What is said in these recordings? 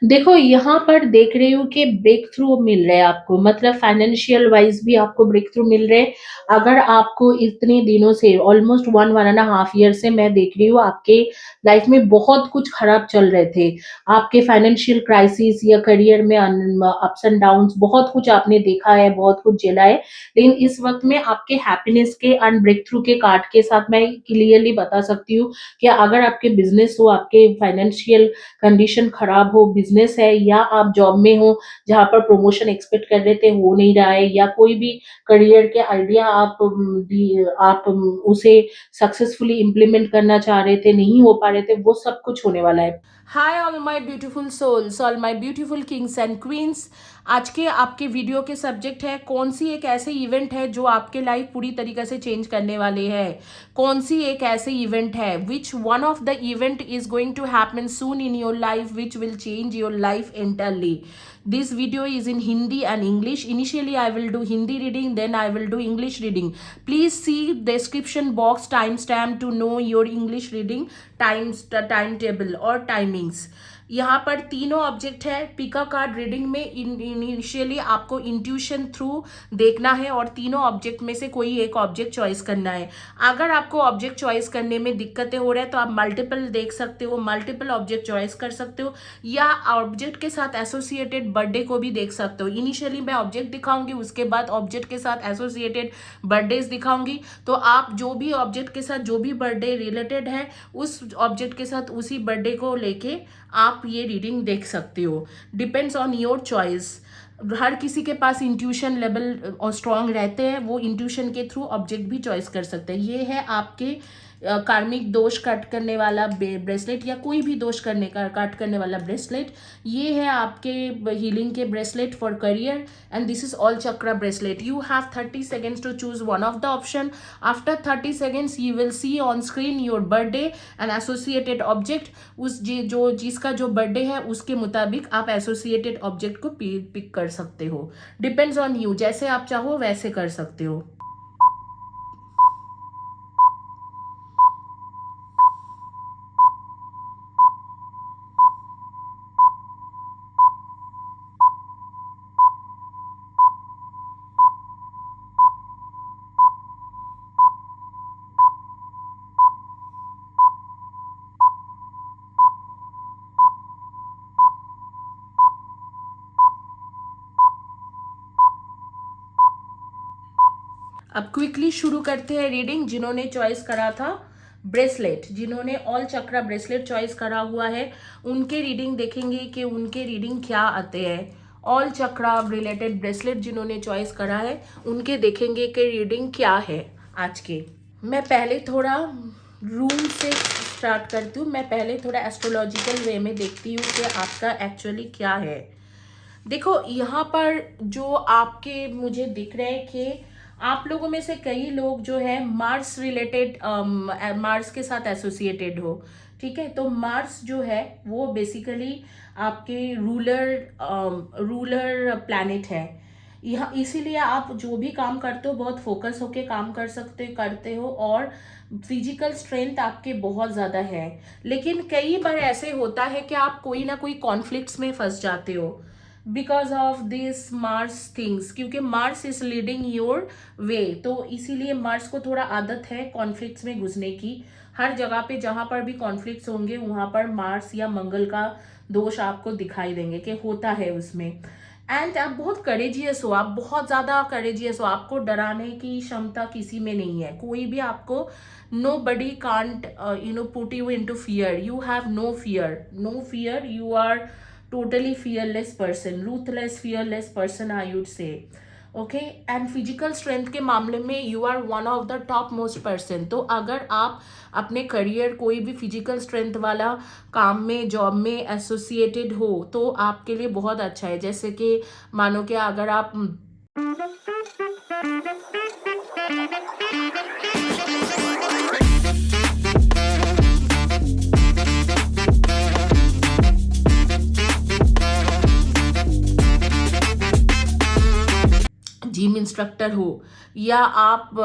देखो, यहाँ पर देख रही हूँ कि ब्रेक थ्रू मिल रहा है आपको, मतलब फाइनेंशियल वाइज़ भी आपको ब्रेक थ्रू मिल रहे हैं। अगर आपको इतने दिनों से almost 1 and a half year से मैं देख रही हूँ आपके लाइफ में बहुत कुछ खराब चल रहे थे। आपके फाइनेंशियल क्राइसिस या करियर में अप्स एंड डाउन्स बहुत कुछ आपने देखा है, बहुत कुछ झेला है। लेकिन इस वक़्त में आपके हैप्पीनेस के एंड ब्रेक थ्रू के कार्ड के साथ मैं क्लियरली बता सकती हूँ कि अगर आपके बिज़नेस हो, आपके फाइनेंशियल कंडीशन खराब हो, बिज़नेस है या आप जॉब में हो जहाँ पर प्रमोशन एक्सपेक्ट कर रहे थे हो नहीं रहा है या कोई भी करियर के आइडिया उसे सक्सेसफुली इम्प्लीमेंट करना चाह रहे थे, नहीं हो पा रहे थे, वो सब कुछ होने वाला है। Hi all my beautiful souls, all my beautiful kings and queens. आज के आपके वीडियो के सब्जेक्ट है कौन सी एक ऐसे इवेंट है जो आपके लाइफ पूरी तरीके से चेंज करने वाले हैं। कौन सी एक ऐसे इवेंट है which one of the event is going to happen soon in your life which will change your life entirely. This video is in Hindi and English. Initially I will do Hindi reading, then I will do English reading. Please see description box timestamp to know your English reading timetable or timings. यहाँ पर तीनों object है। पिका card reading में initially आपको intuition through देखना है और तीनों ऑब्जेक्ट में से कोई एक ऑब्जेक्ट चॉइस करना है। अगर आपको ऑब्जेक्ट चॉइस करने में दिक्कतें हो रहा है तो आप मल्टीपल देख सकते हो, मल्टीपल ऑब्जेक्ट चॉइस कर सकते हो या ऑब्जेक्ट के साथ एसोसिएटेड बर्थडे को भी देख सकते हो। इनिशियली मैं ऑब्जेक्ट दिखाऊंगी, उसके बाद ऑब्जेक्ट के साथ एसोसिएटेड बर्थडेज दिखाऊंगी। तो आप जो भी ऑब्जेक्ट के साथ जो भी बर्थडे रिलेटेड है उस ऑब्जेक्ट के साथ उसी बर्थडे को लेके आप ये रीडिंग देख सकते हो। Depends on your choice. हर किसी के पास इंट्यूशन लेवल और स्ट्रांग रहते हैं, वो इंट्यूशन के थ्रू ऑब्जेक्ट भी चॉइस कर सकते हैं। ये है आपके कार्मिक दोष कट करने वाला ब्रेसलेट या कोई भी दोष करने का कट करने वाला ब्रेसलेट। ये है आपके हीलिंग के bracelet for career and this is all chakra bracelet. You have 30 seconds to choose one of the option. After 30 seconds you will see on screen your birthday and associated object. उस जो जिसका जो birthday है उसके मुताबिक आप associated object को pick कर सकते हो। डिपेंड्स ऑन यू, जैसे आप चाहो वैसे कर सकते हो। अब क्विकली शुरू करते हैं रीडिंग। जिन्होंने चॉइस करा था ब्रेसलेट, जिन्होंने ऑल चक्रा ब्रेसलेट चॉइस करा हुआ है उनके रीडिंग देखेंगे कि उनके रीडिंग क्या आते हैं। ऑल चक्रा रिलेटेड ब्रेसलेट जिन्होंने चॉइस करा है उनके देखेंगे कि रीडिंग क्या है आज के। मैं पहले थोड़ा रूल से स्टार्ट करती हूँ। मैं पहले थोड़ा एस्ट्रोलॉजिकल वे में देखती हूँ कि आपका एक्चुअली क्या है। देखो, यहाँ पर जो आपके मुझे दिख रहे हैं कि आप लोगों में से कई लोग जो है मार्स रिलेटेड, मार्स के साथ एसोसिएटेड हो। ठीक है, तो मार्स जो है वो बेसिकली आपके रूलर प्लैनेट है। यहाँ इसीलिए आप जो भी काम करते हो बहुत फोकस होके काम करते हो और फिजिकल स्ट्रेंथ आपके बहुत ज़्यादा है। लेकिन कई बार ऐसे होता है कि आप कोई ना कोई कॉन्फ्लिक्ट्स में फंस जाते हो because of this Mars things, क्योंकि Mars is leading your way. तो इसीलिए मार्स को थोड़ा आदत है कॉन्फ्लिक्ट्स में घुसने की। हर जगह पे जहां पर भी कॉन्फ्लिक्ट्स होंगे वहां पर मार्स या मंगल का दोष आपको दिखाई देंगे कि होता है उसमें। एंड आप बहुत करेजियस हो, आप बहुत ज़्यादा करेजियस हो। आपको डराने की क्षमता किसी में नहीं है। कोई भी आपको nobody can't put you into fear. You have no fear, no fear. You are totally fearless person, ruthless fearless person I would say. Okay, and physical strength के मामले में you are one of the top most person. तो अगर आप अपने career कोई भी physical strength वाला काम में जॉब में एसोसिएटेड हो तो आपके लिए बहुत अच्छा है। जैसे कि मानो कि अगर आप जिम जिम इंस्ट्रक्टर हो, या आप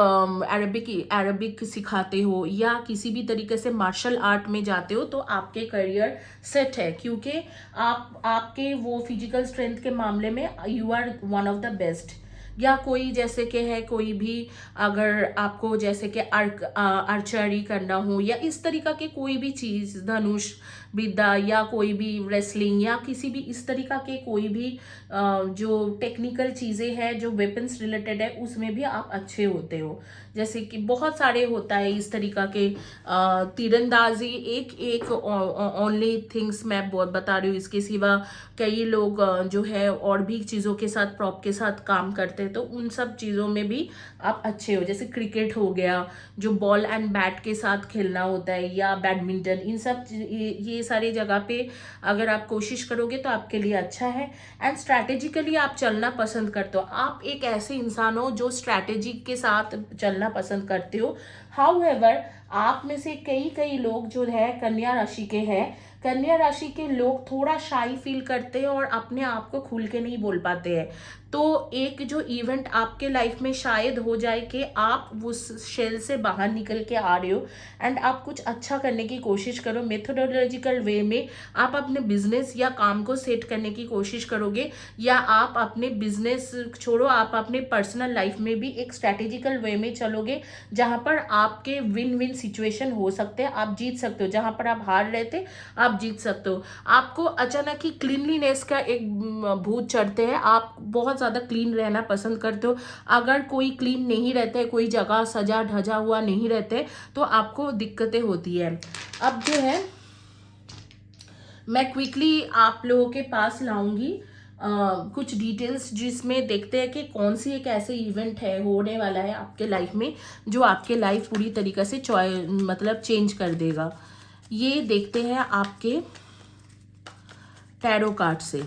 अरबिक सिखाते हो, या किसी भी तरीके से मार्शल आर्ट में जाते हो, तो आपके करियर सेट है, क्योंकि आप आपके वो फिजिकल स्ट्रेंथ के मामले में you are one of the best. या कोई जैसे कि है, कोई भी अगर आपको जैसे कि आर्चरी करना हो, या इस तरीका के कोई भी चीज़, धनुष विद्या, या कोई भी रेसलिंग, या किसी भी इस तरीका के कोई भी जो टेक्निकल चीज़ें हैं जो वेपन्स रिलेटेड है, उसमें भी आप अच्छे होते हो। जैसे कि बहुत सारे होता है इस तरीका के तीरंदाजी, एक ओनली थिंग्स मैं बहुत बता रही हूँ, इसके सिवा कई लोग जो है और भी चीज़ों के साथ, प्रॉप के साथ काम करते हैं, तो उन सब चीज़ों में भी आप अच्छे हो। जैसे क्रिकेट हो गया, जो बॉल एंड बैट के साथ खेलना होता है, या बैडमिंटन, इन सब ये सारी जगह पे अगर आप कोशिश करोगे तो आपके लिए अच्छा है। एंड स्ट्रैटेजिकली आप चलना पसंद करते हो, आप एक ऐसे इंसान हो जो स्ट्रैटेजी के साथ चलना पसंद करते हो। हाउएवर, आप में से कई लोग जो है कन्या राशि के हैं, कन्या राशि के लोग थोड़ा शाई फील करते हैं और अपने आप को खुल के नहीं बोल पाते हैं। तो एक जो इवेंट आपके लाइफ में शायद हो जाए कि आप उस शेल से बाहर निकल के आ रहे हो एंड आप कुछ अच्छा करने की कोशिश करो, मेथोडोलॉजिकल वे में आप अपने बिजनेस या काम को सेट करने की कोशिश करोगे, या आप अपने बिजनेस छोड़ो, आप अपने पर्सनल लाइफ में भी एक स्ट्रैटेजिकल वे में चलोगे, जहां पर आपके विन विन सिचुएशन हो सकते हैं, आप जीत सकते हो। जहां पर आप हार रहे थे, आप जीत सकते हो। आपको अचानक ही क्लीनलीनेस का एक भूत चढ़ते हैं, आप बहुत ज़्यादा क्लीन रहना पसंद करते हो। अगर कोई क्लीन नहीं रहता है, कोई जगह सजा ढजा हुआ नहीं रहते, तो आपको दिक्कतें होती है। अब जो है मैं क्विकली आप लोगों के पास लाऊंगी कुछ डिटेल्स, जिसमें देखते हैं कि कौन सी एक ऐसे इवेंट है होने वाला है आपके लाइफ में जो आपके लाइफ पूरी तरीके से मतलब चेंज कर देगा। ये देखते हैं आपके टैरो कार्ड से।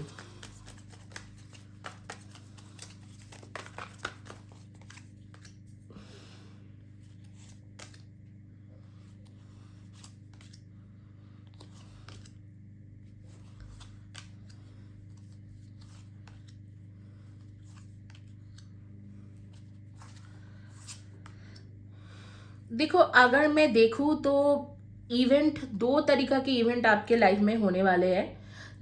देखो, अगर मैं देखूं तो इवेंट, दो तरीका के इवेंट आपके लाइफ में होने वाले हैं,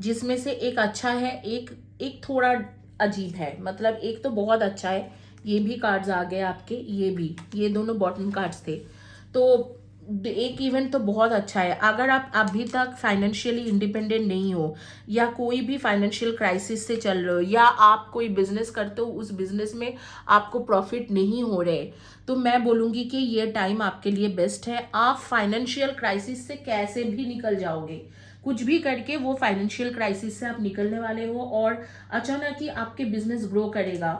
जिसमें से एक अच्छा है, एक एक थोड़ा अजीब है। मतलब एक तो बहुत अच्छा है, ये भी कार्ड्स आ गए आपके, ये भी, ये दोनों बॉटम कार्ड्स थे। तो एक इवेंट तो बहुत अच्छा है। अगर आप अभी तक फाइनेंशियली इंडिपेंडेंट नहीं हो, या कोई भी फाइनेंशियल क्राइसिस से चल रहे हो, या आप कोई बिजनेस करते हो, उस बिजनेस में आपको प्रॉफिट नहीं हो रहे, तो मैं बोलूँगी कि ये टाइम आपके लिए बेस्ट है। आप फाइनेंशियल क्राइसिस से कैसे भी निकल जाओगे, कुछ भी करके वो फाइनेंशियल क्राइसिस से आप निकलने वाले हो, और अचानक ही आपके बिजनेस ग्रो करेगा।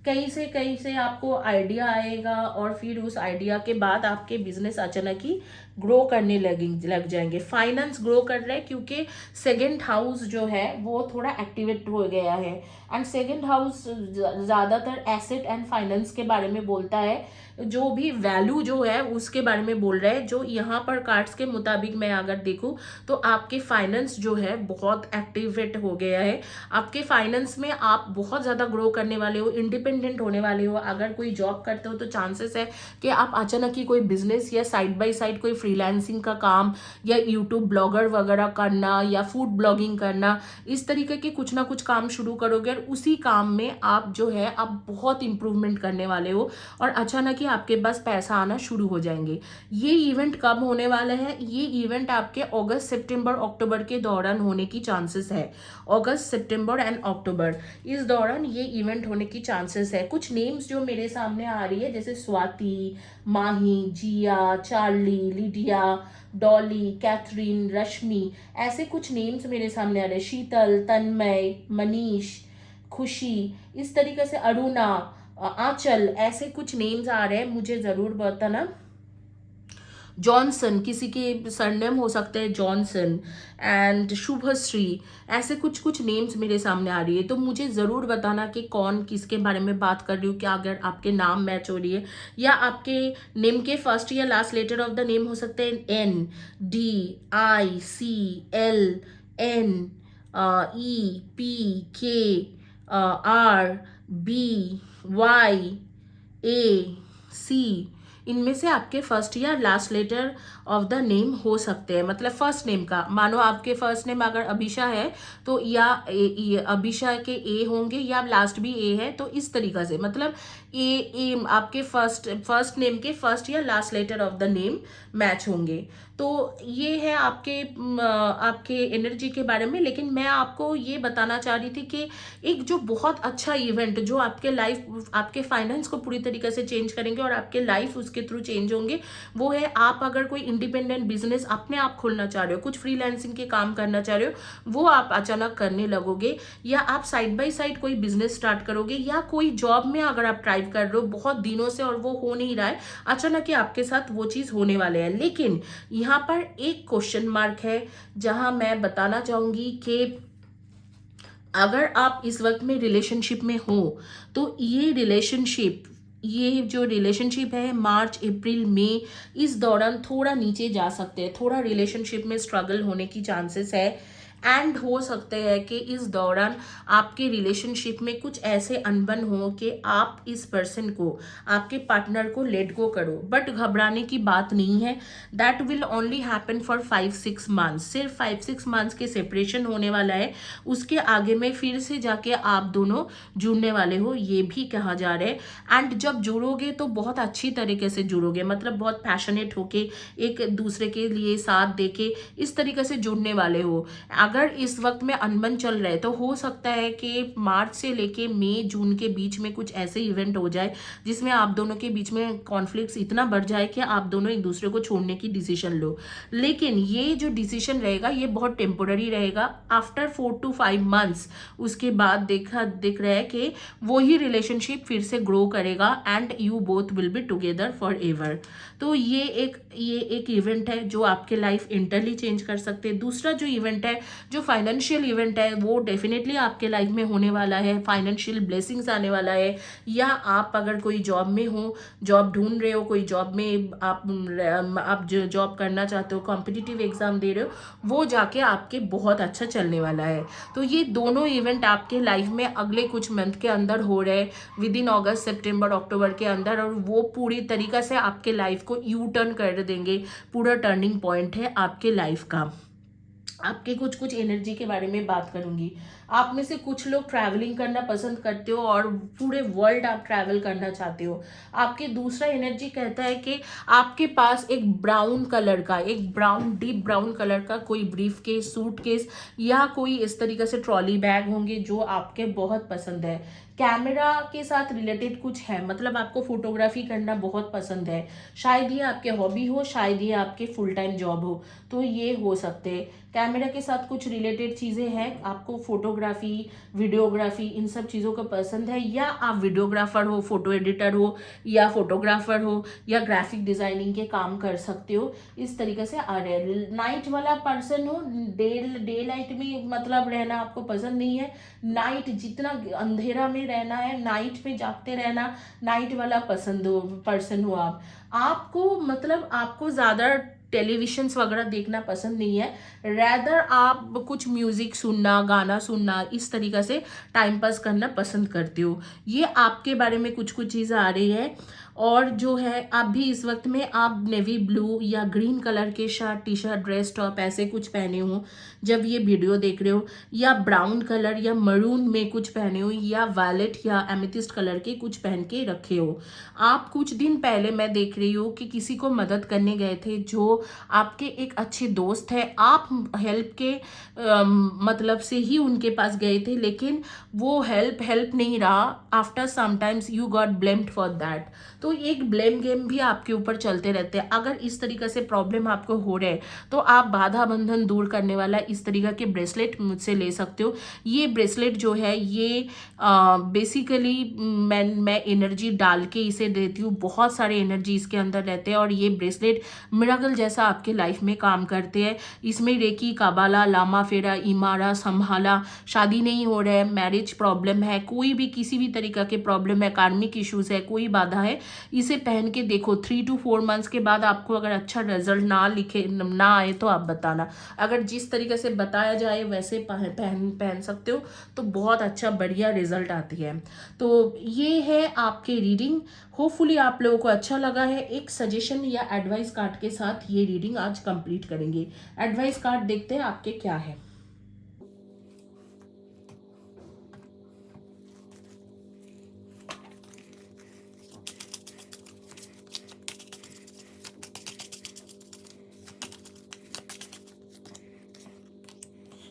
कहीं से आपको आइडिया आएगा, और फिर उस आइडिया के बाद आपके बिजनेस अचानक ही ग्रो करने लग जाएंगे। फाइनेंस ग्रो कर रहे हैं, क्योंकि सेकंड हाउस जो है वो थोड़ा एक्टिवेट हो गया है। एंड सेकंड हाउस ज़्यादातर एसेट एंड फाइनेंस के बारे में बोलता है, जो भी वैल्यू जो है उसके बारे में बोल रहा है। जो यहाँ पर कार्ड्स के मुताबिक मैं अगर देखूँ तो आपके फाइनेंस जो है बहुत एक्टिवेट हो गया है। आपके फाइनेंस में आप बहुत ज़्यादा ग्रो करने वाले हो, इंडिपेंडेंट होने वाले हो। अगर कोई जॉब करते हो तो चांसेस है कि आप अचानक ही कोई बिजनेस, या साइड बाय साइड कोई फ्रीलांसिंग का काम, या यूट्यूब ब्लॉगर वगैरह करना, या फूड ब्लॉगिंग करना, इस तरीके के कुछ ना कुछ काम शुरू करोगे, और उसी काम में आप जो है आप बहुत इंप्रूवमेंट करने वाले हो, और अचानक ही आपके पास पैसा आना शुरू हो जाएंगे। ये इवेंट कब होने वाला है? ये इवेंट आपके अगस्त, सितंबर, अक्टूबर के दौरान होने की चांसेस है। अगस्त, सितंबर एंड अक्टूबर, इस दौरान ये इवेंट होने की चांसेस है। कुछ नेम्स जो मेरे सामने आ रही है, जैसे स्वाति, माही, जिया, चार्ली, लिडिया, डॉली, कैथरीन, रश्मि, ऐसे कुछ नेम्स मेरे सामने आ रहे हैं। शीतल, तन्मय, मनीष, खुशी, इस तरीके से अरुणा, आंचल, ऐसे कुछ नेम्स आ रहे हैं, मुझे जरूर बताना। जॉनसन, किसी के सरनेम हो सकते हैं जॉनसन, एंड शुभश्री, ऐसे कुछ नेम्स मेरे सामने आ रही है। तो मुझे ज़रूर बताना कि कौन किसके बारे में बात कर रही हूँ, क्या अगर आपके नाम मैच हो रही है, या आपके नेम के फर्स्ट या last letter of the name हो सकते हैं N, D, I, C, L, N, E, P, K, R, B, Y, A, C, इनमें से आपके फर्स्ट या last letter of the name हो सकते हैं। मतलब फर्स्ट नेम का, मानो आपके फर्स्ट नेम अगर अभिषा है तो या अभिषा के ए होंगे, या लास्ट भी ए है, तो इस तरीका से मतलब ए आपके फर्स्ट नेम के फर्स्ट या last letter of the name match होंगे। तो ये है आपके एनर्जी के बारे में। लेकिन मैं आपको ये बताना चाह रही थी कि एक जो बहुत अच्छा इवेंट जो आपके फाइनेंस को पूरी तरीके से चेंज करेंगे और आपके लाइफ उसके थ्रू चेंज होंगे, वो है आप अगर कोई इंडिपेंडेंट बिजनेस अपने आप खोलना चाह रहे हो, कुछ फ्रीलांसिंग के काम करना चाह रहे हो, वो आप अचानक करने लगोगे, या आप साइड बाय साइड कोई बिजनेस स्टार्ट करोगे, या कोई जॉब में अगर आप ट्राई कर रहे हो बहुत दिनों से और वो हो नहीं रहा है, अचानक ही आपके साथ वो चीज होने वाले है। लेकिन यहाँ पर एक क्वेश्चन मार्क है, जहां मैं बताना चाहूंगी कि अगर आप इस वक्त में रिलेशनशिप में हो तो ये जो रिलेशनशिप है मार्च अप्रैल मई इस दौरान थोड़ा नीचे जा सकते हैं, थोड़ा रिलेशनशिप में स्ट्रगल होने की चांसेस है। एंड हो सकते हैं कि इस दौरान आपके रिलेशनशिप में कुछ ऐसे अनबन हो कि आप इस पर्सन को, आपके पार्टनर को लेट गो करो। बट घबराने की बात नहीं है, that will only happen for 5-6 months. सिर्फ 5-6 मंथ्स के सेपरेशन होने वाला है, उसके आगे में फिर से जाके आप दोनों जुड़ने वाले हो, ये भी कहा जा रहा है। एंड जब जुड़ोगे तो बहुत अच्छी तरीके से जुड़ोगे, मतलब बहुत पैशनेट होके एक दूसरे के लिए साथ देके इस तरीके से जुड़ने वाले हो। अगर इस वक्त में अनबन चल रहा है तो हो सकता है कि मार्च से लेके मई जून के बीच में कुछ ऐसे इवेंट हो जाए जिसमें आप दोनों के बीच में कॉन्फ्लिक्ट्स इतना बढ़ जाए कि आप दोनों एक दूसरे को छोड़ने की डिसीजन लो। लेकिन ये जो डिसीजन रहेगा ये बहुत टेम्पोररी रहेगा। आफ्टर 4 to 5 मंथ्स उसके बाद दिख रहा है कि वही रिलेशनशिप फिर से ग्रो करेगा and you both will be together for ever. तो ये एक इवेंट है जो आपके लाइफ इंटरली चेंज कर सकते हैं। दूसरा जो इवेंट है, जो फाइनेंशियल इवेंट है, वो डेफिनेटली आपके लाइफ में होने वाला है। फाइनेंशियल ब्लेसिंग्स आने वाला है। या आप अगर कोई जॉब में हो, जॉब ढूंढ रहे हो, कोई जॉब में आप जो जॉब करना चाहते हो, कॉम्पिटिटिव एग्जाम दे रहे हो, वो जाके आपके बहुत अच्छा चलने वाला है। तो ये दोनों इवेंट आपके लाइफ में अगले कुछ मंथ के अंदर हो रहे हैं, विद इन अगस्त सितंबर अक्टूबर के अंदर, और वो पूरी तरीका से आपके लाइफ को यू टर्न कर देंगे। पूरा टर्निंग पॉइंट है आपके लाइफ का। आपके कुछ एनर्जी के बारे में बात करूंगी। आप में से कुछ लोग ट्रैवलिंग करना पसंद करते हो और पूरे वर्ल्ड आप ट्रैवल करना चाहते हो। आपके दूसरा एनर्जी कहता है कि आपके पास एक ब्राउन कलर का, एक डीप ब्राउन कलर का कोई ब्रीफ केस, सूट केस या कोई इस तरीके से ट्रॉली बैग होंगे जो आपके बहुत पसंद है। कैमरा के साथ रिलेटेड कुछ है, मतलब आपको फोटोग्राफी करना बहुत पसंद है। शायद ये आपके हॉबी हो, शायद ये आपके फुल टाइम जॉब हो, तो ये हो सकते हैं। कैमरा के साथ कुछ रिलेटेड चीज़ें हैं, आपको फोटोग्राफी, वीडियोग्राफी, इन सब चीज़ों का पसंद है, या आप वीडियोग्राफर हो, फोटो एडिटर हो, या फोटोग्राफर हो, या ग्राफिक डिज़ाइनिंग के काम कर सकते हो। इस तरीके से आ रहे हैं। नाइट वाला पर्सन हो, डे लाइट में मतलब रहना आपको पसंद नहीं है, नाइट जितना अंधेरा में रहना है, नाइट में जागते रहना, नाइट वाला पर्सन हो आपको मतलब आपको ज़्यादा टेलीविजन्स वगैरह देखना पसंद नहीं है। रैदर आप कुछ म्यूजिक सुनना, गाना सुनना, इस तरीके से टाइम पास करना पसंद करते हो। ये आपके बारे में कुछ चीज़ें आ रही है। और जो है आप भी इस वक्त में आप नेवी ब्लू या ग्रीन कलर के shirt, T shirt, dress, top ऐसे कुछ पहने हो जब ये वीडियो देख रहे हो, या ब्राउन कलर या मरून में कुछ पहने हो, या वायलेट या एमेथिस्ट कलर के कुछ पहन के रखे हो। आप कुछ दिन पहले मैं देख रही हूँ कि किसी को मदद करने गए थे जो आपके एक अच्छे दोस्त है। आप हेल्प के मतलब से ही उनके पास गए थे, लेकिन वो हेल्प नहीं रहा। After sometimes you got blamed for that. तो एक ब्लेम गेम भी आपके ऊपर चलते रहते हैं। अगर इस तरीके से प्रॉब्लम आपको हो रहे हैं तो आप बाधा बंधन दूर करने वाला इस तरीके के ब्रेसलेट मुझसे ले सकते हो। ये ब्रेसलेट जो है ये बेसिकली मैं एनर्जी डाल के इसे देती हूँ, बहुत सारे एनर्जी इसके अंदर रहते हैं, और ये ब्रेसलेट मिराकल जैसा आपके लाइफ में काम करते हैं। इसमें रेकी, काबाला, लामा फेरा, इमारा, संभाला, शादी नहीं हो रहा है, मैरिज प्रॉब्लम है, कोई भी किसी भी तरीका के प्रॉब्लम है, कार्मिक इश्यूज है, कोई बाधा है, इसे पहन के देखो, 3 to 4 मंथ्स के बाद आपको अगर अच्छा रिजल्ट ना आए तो आप बताना। अगर जिस तरीके से बताया जाए वैसे पहन सकते हो तो बहुत अच्छा बढ़िया रिजल्ट आती है। तो ये है आपके रीडिंग। होपफुली आप लोगों को अच्छा लगा है। एक सजेशन या एडवाइस कार्ड के साथ ये रीडिंग आज कंप्लीट करेंगे। एडवाइस कार्ड देखते हैं आपके क्या है।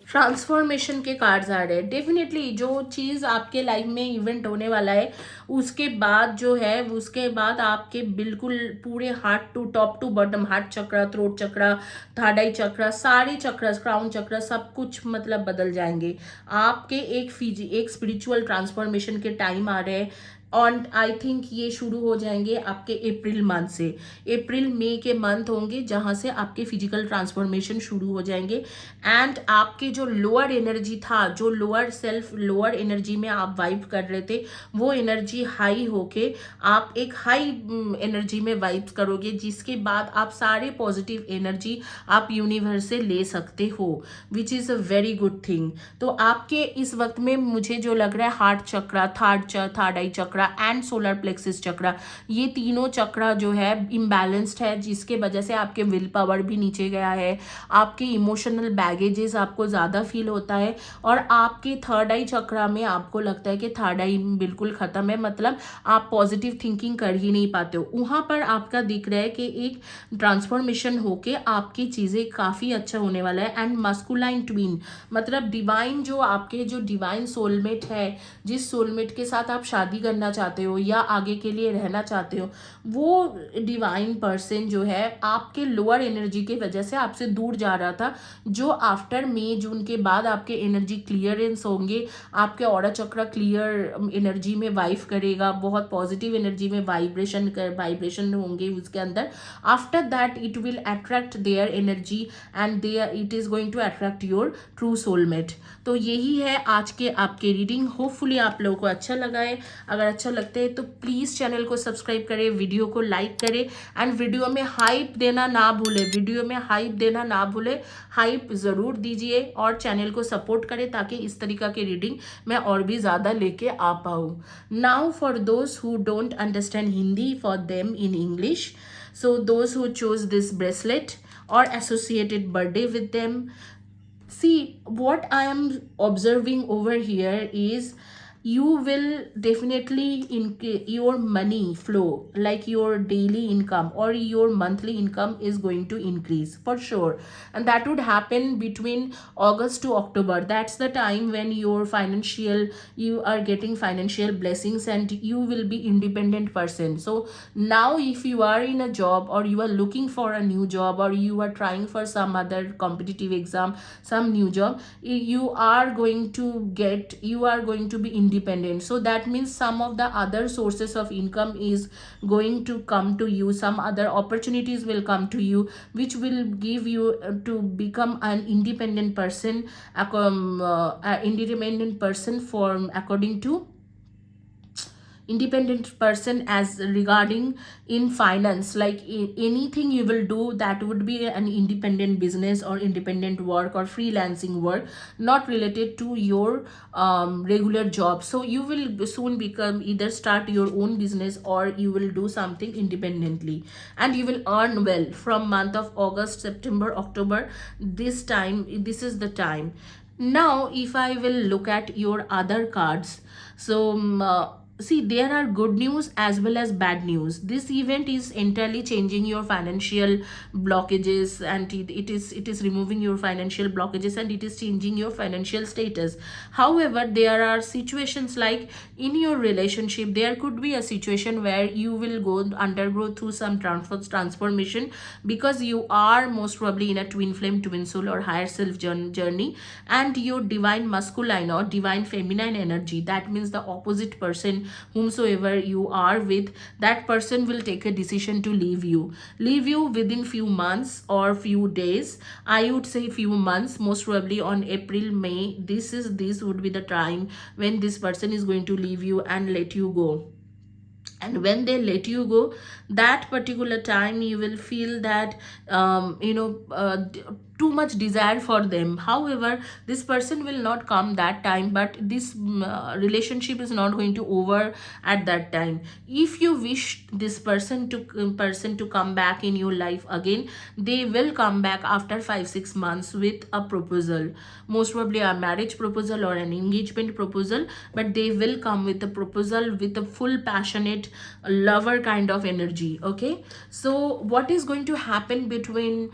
ट्रांसफॉर्मेशन के कार्ड्स आ रहे हैं। डेफिनेटली जो चीज़ आपके लाइफ में इवेंट होने वाला है उसके बाद जो है, उसके बाद आपके बिल्कुल पूरे heart to top to bottom, heart chakra, throat chakra, third eye chakra, सारे चक्र, क्राउन चक्र, सब कुछ मतलब बदल जाएंगे। आपके एक स्पिरिचुअल ट्रांसफॉर्मेशन के टाइम आ रहे हैं। और आई थिंक ये शुरू हो जाएंगे आपके अप्रैल मंथ से। अप्रैल मई के मंथ होंगे जहाँ से आपके फिजिकल ट्रांसफॉर्मेशन शुरू हो जाएंगे। एंड आपके जो लोअर एनर्जी था, जो लोअर एनर्जी में आप वाइब कर रहे थे, वो एनर्जी हाई होके आप एक हाई एनर्जी में वाइब करोगे, जिसके बाद आप सारे पॉजिटिव एनर्जी आप यूनिवर्स से ले सकते हो, which is a very good thing. तो आपके इस वक्त में मुझे जो लग रहा है, हार्ट चक्र, थर्ड आई चक्र एंड सोलर प्लेक्सिस चक्र, ये तीनों चक्र जो है इम्बैलेंस्ड है, जिसके वजह से आपके विल पावर भी नीचे गया है, आपके इमोशनल बैगेजेस आपको ज़्यादा फील होता है, और आपके थर्ड आई चक्र में आपको लगता है कि थर्ड आई बिल्कुल ख़त्म है, मतलब आप पॉजिटिव थिंकिंग कर ही नहीं पाते हो। वहाँ पर आपका दिख रहा है कि एक ट्रांसफॉर्मेशन होके आपकी चीज़ें काफ़ी अच्छा होने वाला है। एंड मस्कुलाइन ट्विन, मतलब डिवाइन, जो आपके जो डिवाइन सोलमेट है, जिस सोलमेट के साथ आप शादी करना चाहते हो या आगे के लिए रहना चाहते हो, वो डिवाइन पर्सन जो है आपके लोअर एनर्जी की वजह से आपसे दूर जा रहा था, जो आफ्टर मई जून के बाद आपके एनर्जी क्लियरेंस होंगे, आपके ऑरा चक्र क्लियर एनर्जी में वाइफ करेगा, बहुत पॉजिटिव एनर्जी में वाइब्रेशन होंगे उसके अंदर। After that it will attract their energy and there it is going to attract your true soulmate. तो यही है आज के आपके रीडिंग। होपफुली आप लोगों को अच्छा लगा है। अगर अच्छा लगता है तो प्लीज़ चैनल को सब्सक्राइब करें, वीडियो को लाइक करें, एंड वीडियो में हाइप देना ना भूले, हाइप ज़रूर दीजिए और चैनल को सपोर्ट करें, ताकि इस तरीका की रीडिंग मैं और भी ज़्यादा लेके आ पाऊँ। Now for those who don't understand Hindi, for them in English, so those who chose this bracelet or associated birthday with them, see what I am observing over here is you will definitely your money flow, like your daily income or your monthly income is going to increase for sure, and that would happen between August to October. That's the time when you are getting financial blessings and you will be independent person. So now if you are in a job or you are looking for a new job or you are trying for some other competitive exam, some new job, you are going to be independent. So that means some of the other sources of income is going to come to you, some other opportunities will come to you, which will give you to become an independent person, independent person for according to independent person as regarding in finance, like anything you will do, that would be an independent business or independent work or freelancing work, not related to your regular job. So you will soon become, either start your own business or you will do something independently, and you will earn well from month of August, September, October. This is the time. Now if I will look at your other cards, so see, there are good news as well as bad news. This event is entirely changing your financial blockages, and it is removing your financial blockages, and it is changing your financial status. However, there are situations like in your relationship, there could be a situation where you will undergo through some transformation, because you are most probably in a twin flame, twin soul or higher self journey, and your divine masculine or divine feminine energy, that means the opposite person whomsoever you are with, that person will take a decision to leave you within few months or few days. I would say few months, most probably on April, May. This would be the time when this person is going to leave you and let you go. and when they let you go, that particular time you will feel that too much desire for them. However, this person will not come that time, but this relationship is not going to over at that time. If you wish this person to come back in your life again, they will come back after 5-6 months with a proposal, most probably a marriage proposal or an engagement proposal, but they will come with a proposal with a full passionate lover kind of energy. Okay, so what is going to happen between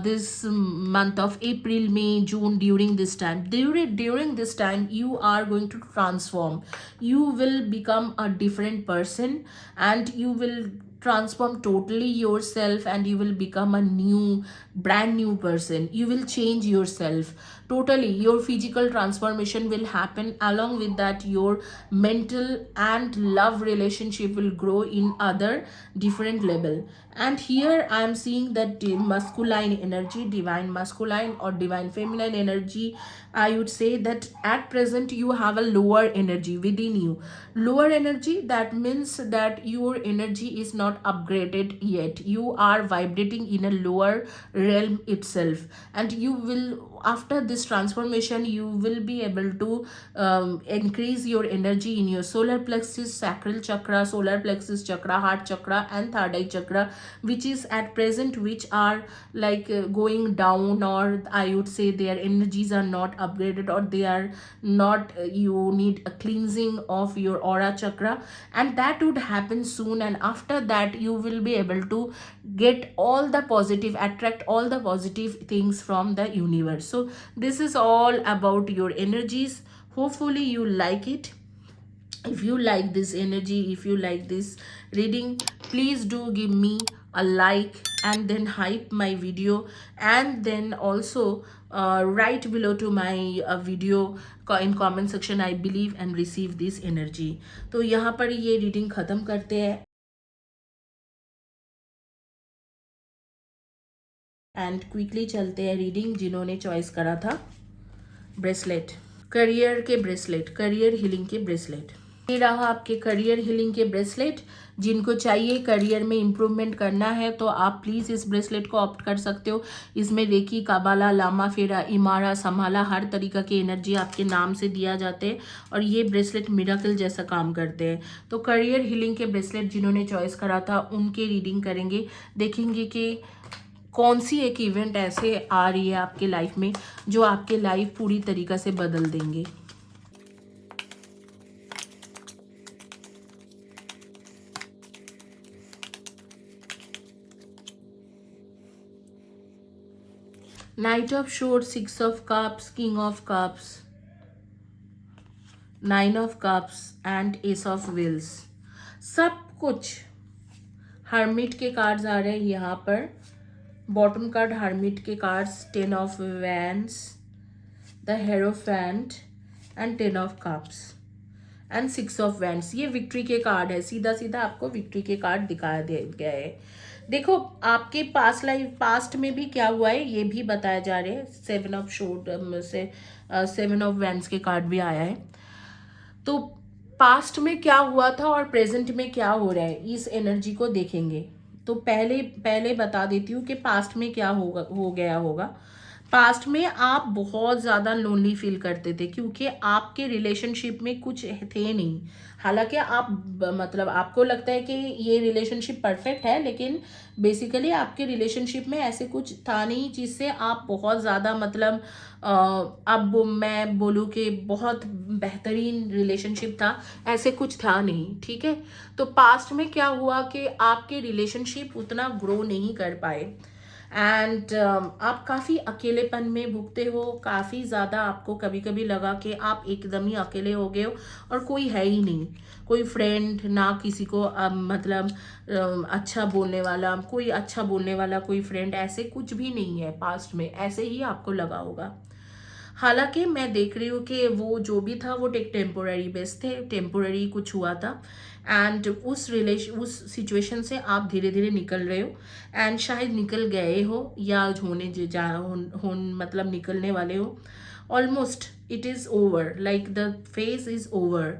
this month of April, May, June? During this time, during this time, you are going to transform. You will become a different person, and you will transform totally yourself, and you will become a new, brand new person. You will change yourself totally. Your physical transformation will happen. Along with that, your mental and love relationship will grow in other different level. And here I am seeing that the masculine energy, divine masculine or divine feminine energy, I would say that at present you have a lower energy within you. Lower energy, that means that your energy is not upgraded yet. You are vibrating in a lower realm itself, and you will, after this transformation, you will be able to increase your energy in your solar plexus, sacral chakra, solar plexus chakra, heart chakra, and third eye chakra, which is at present, which are like going down, or I would say their energies are not upgraded, or they are not you need a cleansing of your aura chakra, and that would happen soon. And after that, you will be able to get all the positive, attract all the positive things from the universe. So this is all about your energies. Hopefully you like it. If you like this energy, if you like this reading, please do give me a like, and then hype my video, and then also write below to my video in comment section, I believe and receive this energy. तो यहाँ पर ये reading ख़त्म करते हैं, and quickly चलते हैं reading जिन्होंने चॉइस करा था ब्रेसलेट, करियर के ब्रेसलेट, करियर हीलिंग के ब्रेसलेट। ये रहा आपके करियर हीलिंग के ब्रेसलेट। जिनको चाहिए करियर में इम्प्रूवमेंट करना है, तो आप प्लीज़ इस ब्रेसलेट को ऑप्ट कर सकते हो। इसमें रेकी, काबाला, लामा फेरा, इमारा, संभाला, हर तरीका की एनर्जी आपके नाम से दिया जाते हैं, और ये ब्रेसलेट मिराकल जैसा काम करते हैं। तो करियर हीलिंग के ब्रेसलेट जिन्होंने चॉइस करा था, उनके रीडिंग करेंगे, देखेंगे कि कौन सी एक इवेंट ऐसे आ रही है आपके लाइफ में जो आपके लाइफ पूरी तरीक़ा से बदल देंगे। Night of assured, 6 of cups, king of cups, 9 of cups and S of wheels. सब कुछ हर्मिट के कार्ड्स आ रहे हैं यहाँ पर। बॉटम कार्ड हर्मिट के cards, 10 of wands, the hierophant and 10 of cups and 6 of wands. ये विक्ट्री के कार्ड है, सीधा सीधा आपको विक्ट्री के कार्ड दिखाया गया है। देखो आपके पास्ट में भी क्या हुआ है ये भी बताया जा रहा है। 7 ऑफ शोर्ड से 7 ऑफ वैंड्स के कार्ड भी आया है। तो पास्ट में क्या हुआ था और प्रेजेंट में क्या हो रहा है, इस एनर्जी को देखेंगे। तो पहले बता देती हूँ कि पास्ट में क्या हो गया होगा। पास्ट में आप बहुत ज़्यादा लोनली फील करते थे, क्योंकि आपके रिलेशनशिप में कुछ थे नहीं। हालांकि आप मतलब आपको लगता है कि ये रिलेशनशिप परफेक्ट है, लेकिन बेसिकली आपके रिलेशनशिप में ऐसे कुछ था नहीं जिससे आप बहुत ज़्यादा मतलब अब मैं बोलूँ कि बहुत बेहतरीन रिलेशनशिप था, ऐसे कुछ था नहीं। ठीक है, तो पास्ट में क्या हुआ कि आपके रिलेशनशिप उतना ग्रो नहीं कर पाए, एंड आप काफ़ी अकेलेपन में भुगते हो। काफ़ी ज़्यादा आपको कभी कभी लगा कि आप एकदम ही अकेले हो गए हो और कोई है ही नहीं, कोई फ्रेंड ना, किसी को मतलब अच्छा बोलने वाला, कोई अच्छा बोलने वाला कोई फ्रेंड, ऐसे कुछ भी नहीं है। पास्ट में ऐसे ही आपको लगा होगा। हालांकि मैं देख रही हूँ कि वो जो भी था वो एक टेम्पोररी बेस थे, टेम्पोररी कुछ हुआ था, एंड उस सिचुएशन से आप धीरे धीरे निकल रहे हो, एंड शायद निकल गए हो या मतलब निकलने वाले हो। Almost it is over, like the phase is over.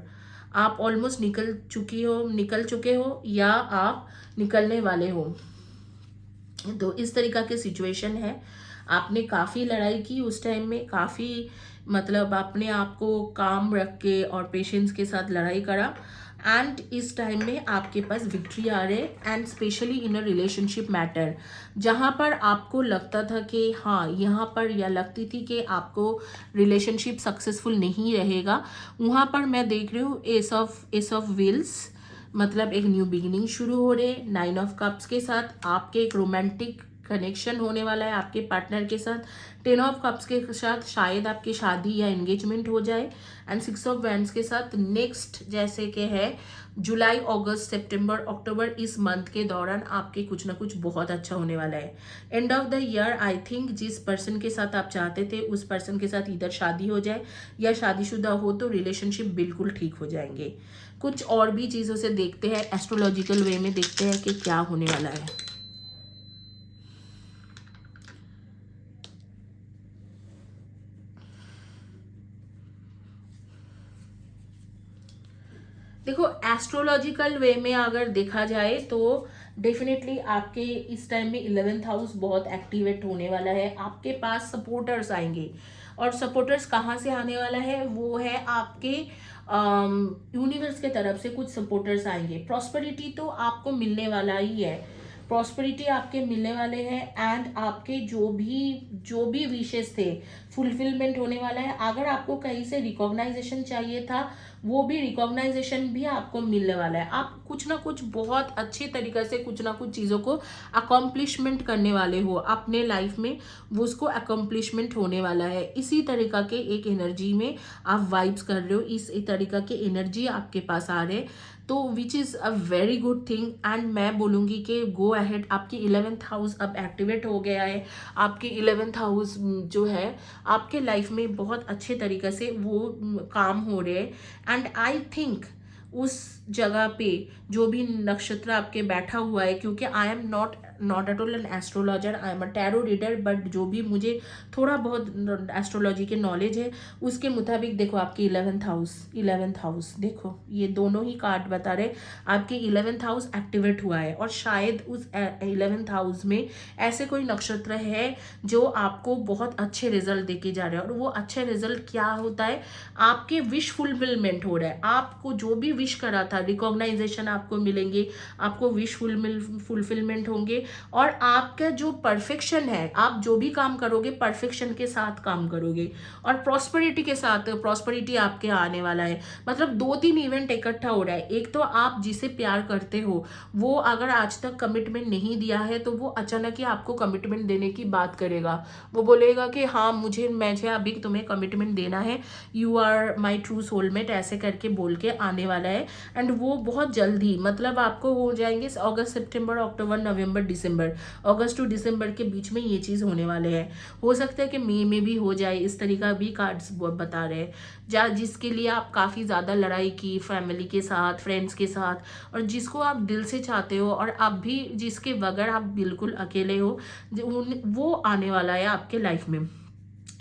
आप ऑलमोस्ट निकल चुके हो या आप निकलने वाले हो। तो इस तरीका के सिचुएशन है। आपने काफ़ी लड़ाई की उस टाइम में, काफ़ी मतलब अपने आप को काम रख के और पेशेंस के साथ लड़ाई करा, एंड इस टाइम में आपके पास विक्ट्री आ रहे, and specially in a relationship matter, जहाँ पर आपको लगता था कि हाँ यहाँ पर, या लगती थी कि आपको रिलेशनशिप सक्सेसफुल नहीं रहेगा, वहाँ पर मैं देख रही हूँ एस ऑफ व्हील्स, मतलब एक न्यू बिगिनिंग शुरू हो रहे। 9 ऑफ कप्स के साथ आपके एक रोमांटिक कनेक्शन होने वाला है आपके पार्टनर के साथ। 10 ऑफ कप्स के साथ शायद आपकी शादी या एंगेजमेंट हो जाए, एंड 6 ऑफ वैंड्स के साथ नेक्स्ट जैसे कि है जुलाई, अगस्त, सितंबर, अक्टूबर, इस मंथ के दौरान आपके कुछ ना कुछ बहुत अच्छा होने वाला है। End of the year I think जिस पर्सन के साथ आप चाहते थे उस पर्सन के साथ इधर शादी हो जाए, या शादीशुदा हो तो रिलेशनशिप बिल्कुल ठीक हो जाएंगे। कुछ और भी चीज़ों से देखते हैं, एस्ट्रोलॉजिकल वे में देखते हैं कि क्या होने वाला है। देखो, एस्ट्रोलॉजिकल वे में अगर देखा जाए तो डेफिनेटली आपके इस टाइम में 11th हाउस बहुत एक्टिवेट होने वाला है। आपके पास सपोर्टर्स आएंगे, और सपोर्टर्स कहाँ से आने वाला है, वो है आपके यूनिवर्स के तरफ से कुछ सपोर्टर्स आएंगे। प्रॉस्पेरिटी तो आपको मिलने वाला ही है, प्रॉस्पेरिटी आपके मिलने वाले हैं, एंड आपके जो भी विशेष थे फुलफिलमेंट होने वाला है। अगर आपको कहीं से रिकॉग्नाइजेशन चाहिए था, वो भी रिकॉग्नाइजेशन भी आपको मिलने वाला है। आप कुछ ना कुछ बहुत अच्छे तरीके से कुछ ना कुछ चीज़ों को अकम्प्लिशमेंट करने वाले हो अपने लाइफ में, वो उसको अकम्प्लिशमेंट होने वाला है। इसी तरीका के एक एनर्जी में आप वाइब्स कर रहे हो, इस तरीका के एनर्जी आपके पास आ रहे हैं, तो which is a very good thing. And मैं बोलूँगी कि गो अहेड, आपकी 11th हाउस अब एक्टिवेट हो गया है। आपके 11th हाउस जो है आपके लाइफ में बहुत अच्छे तरीके से वो काम हो रहे हैं, एंड आई थिंक उस जगह पे जो भी नक्षत्र आपके बैठा हुआ है, क्योंकि I am not at all an astrologer, I am a tarot reader, but जो भी मुझे थोड़ा बहुत एस्ट्रोलॉजी के नॉलेज है उसके मुताबिक देखो आपकी 11th हाउस देखो, ये दोनों ही कार्ड बता रहे आपके 11th हाउस एक्टिवेट हुआ है, और शायद उस 11th हाउस में ऐसे कोई नक्षत्र है जो आपको बहुत अच्छे रिजल्ट देके जा रहे हैं। और वो अच्छे रिजल्ट क्या होता है, आपके विश फुलफिलमेंट हो रहा है। आपको जो भी विश करा था, रिकॉग्नाइजेशन आपको मिलेंगे, आपको विश फुलफिलमेंट होंगे, और आपका जो परफेक्शन है, आप जो भी काम करोगे परफेक्शन के साथ काम करोगे, और प्रॉस्पेरिटी के साथ प्रॉस्पेरिटी आपके आने वाला है। मतलब 2-3 इवेंट इकट्ठा हो रहा है। एक तो आप जिसे प्यार करते हो वो अगर आज तक कमिटमेंट नहीं दिया है तो वो अचानक ही आपको कमिटमेंट देने की बात करेगा। वो बोलेगा कि हाँ मुझे अभी तुम्हें कमिटमेंट देना है, you are my true soulmate, ऐसे करके बोल के आने वाला है। एंड वो बहुत जल्दी, मतलब आपको हो जाएंगे अगस्त, सितंबर, अक्टूबर, नवंबर, दिसंबर, अगस्त टू दिसंबर के बीच में ये चीज़ होने वाले हैं। हो सकता है कि मई में भी हो जाए, इस तरीका भी कार्ड्स बता रहे हैं। जिसके लिए आप काफ़ी ज़्यादा लड़ाई की फैमिली के साथ, फ्रेंड्स के साथ, और जिसको आप दिल से चाहते हो, और आप भी जिसके बगैर आप बिल्कुल अकेले हो, वो आने वाला है आपके लाइफ में।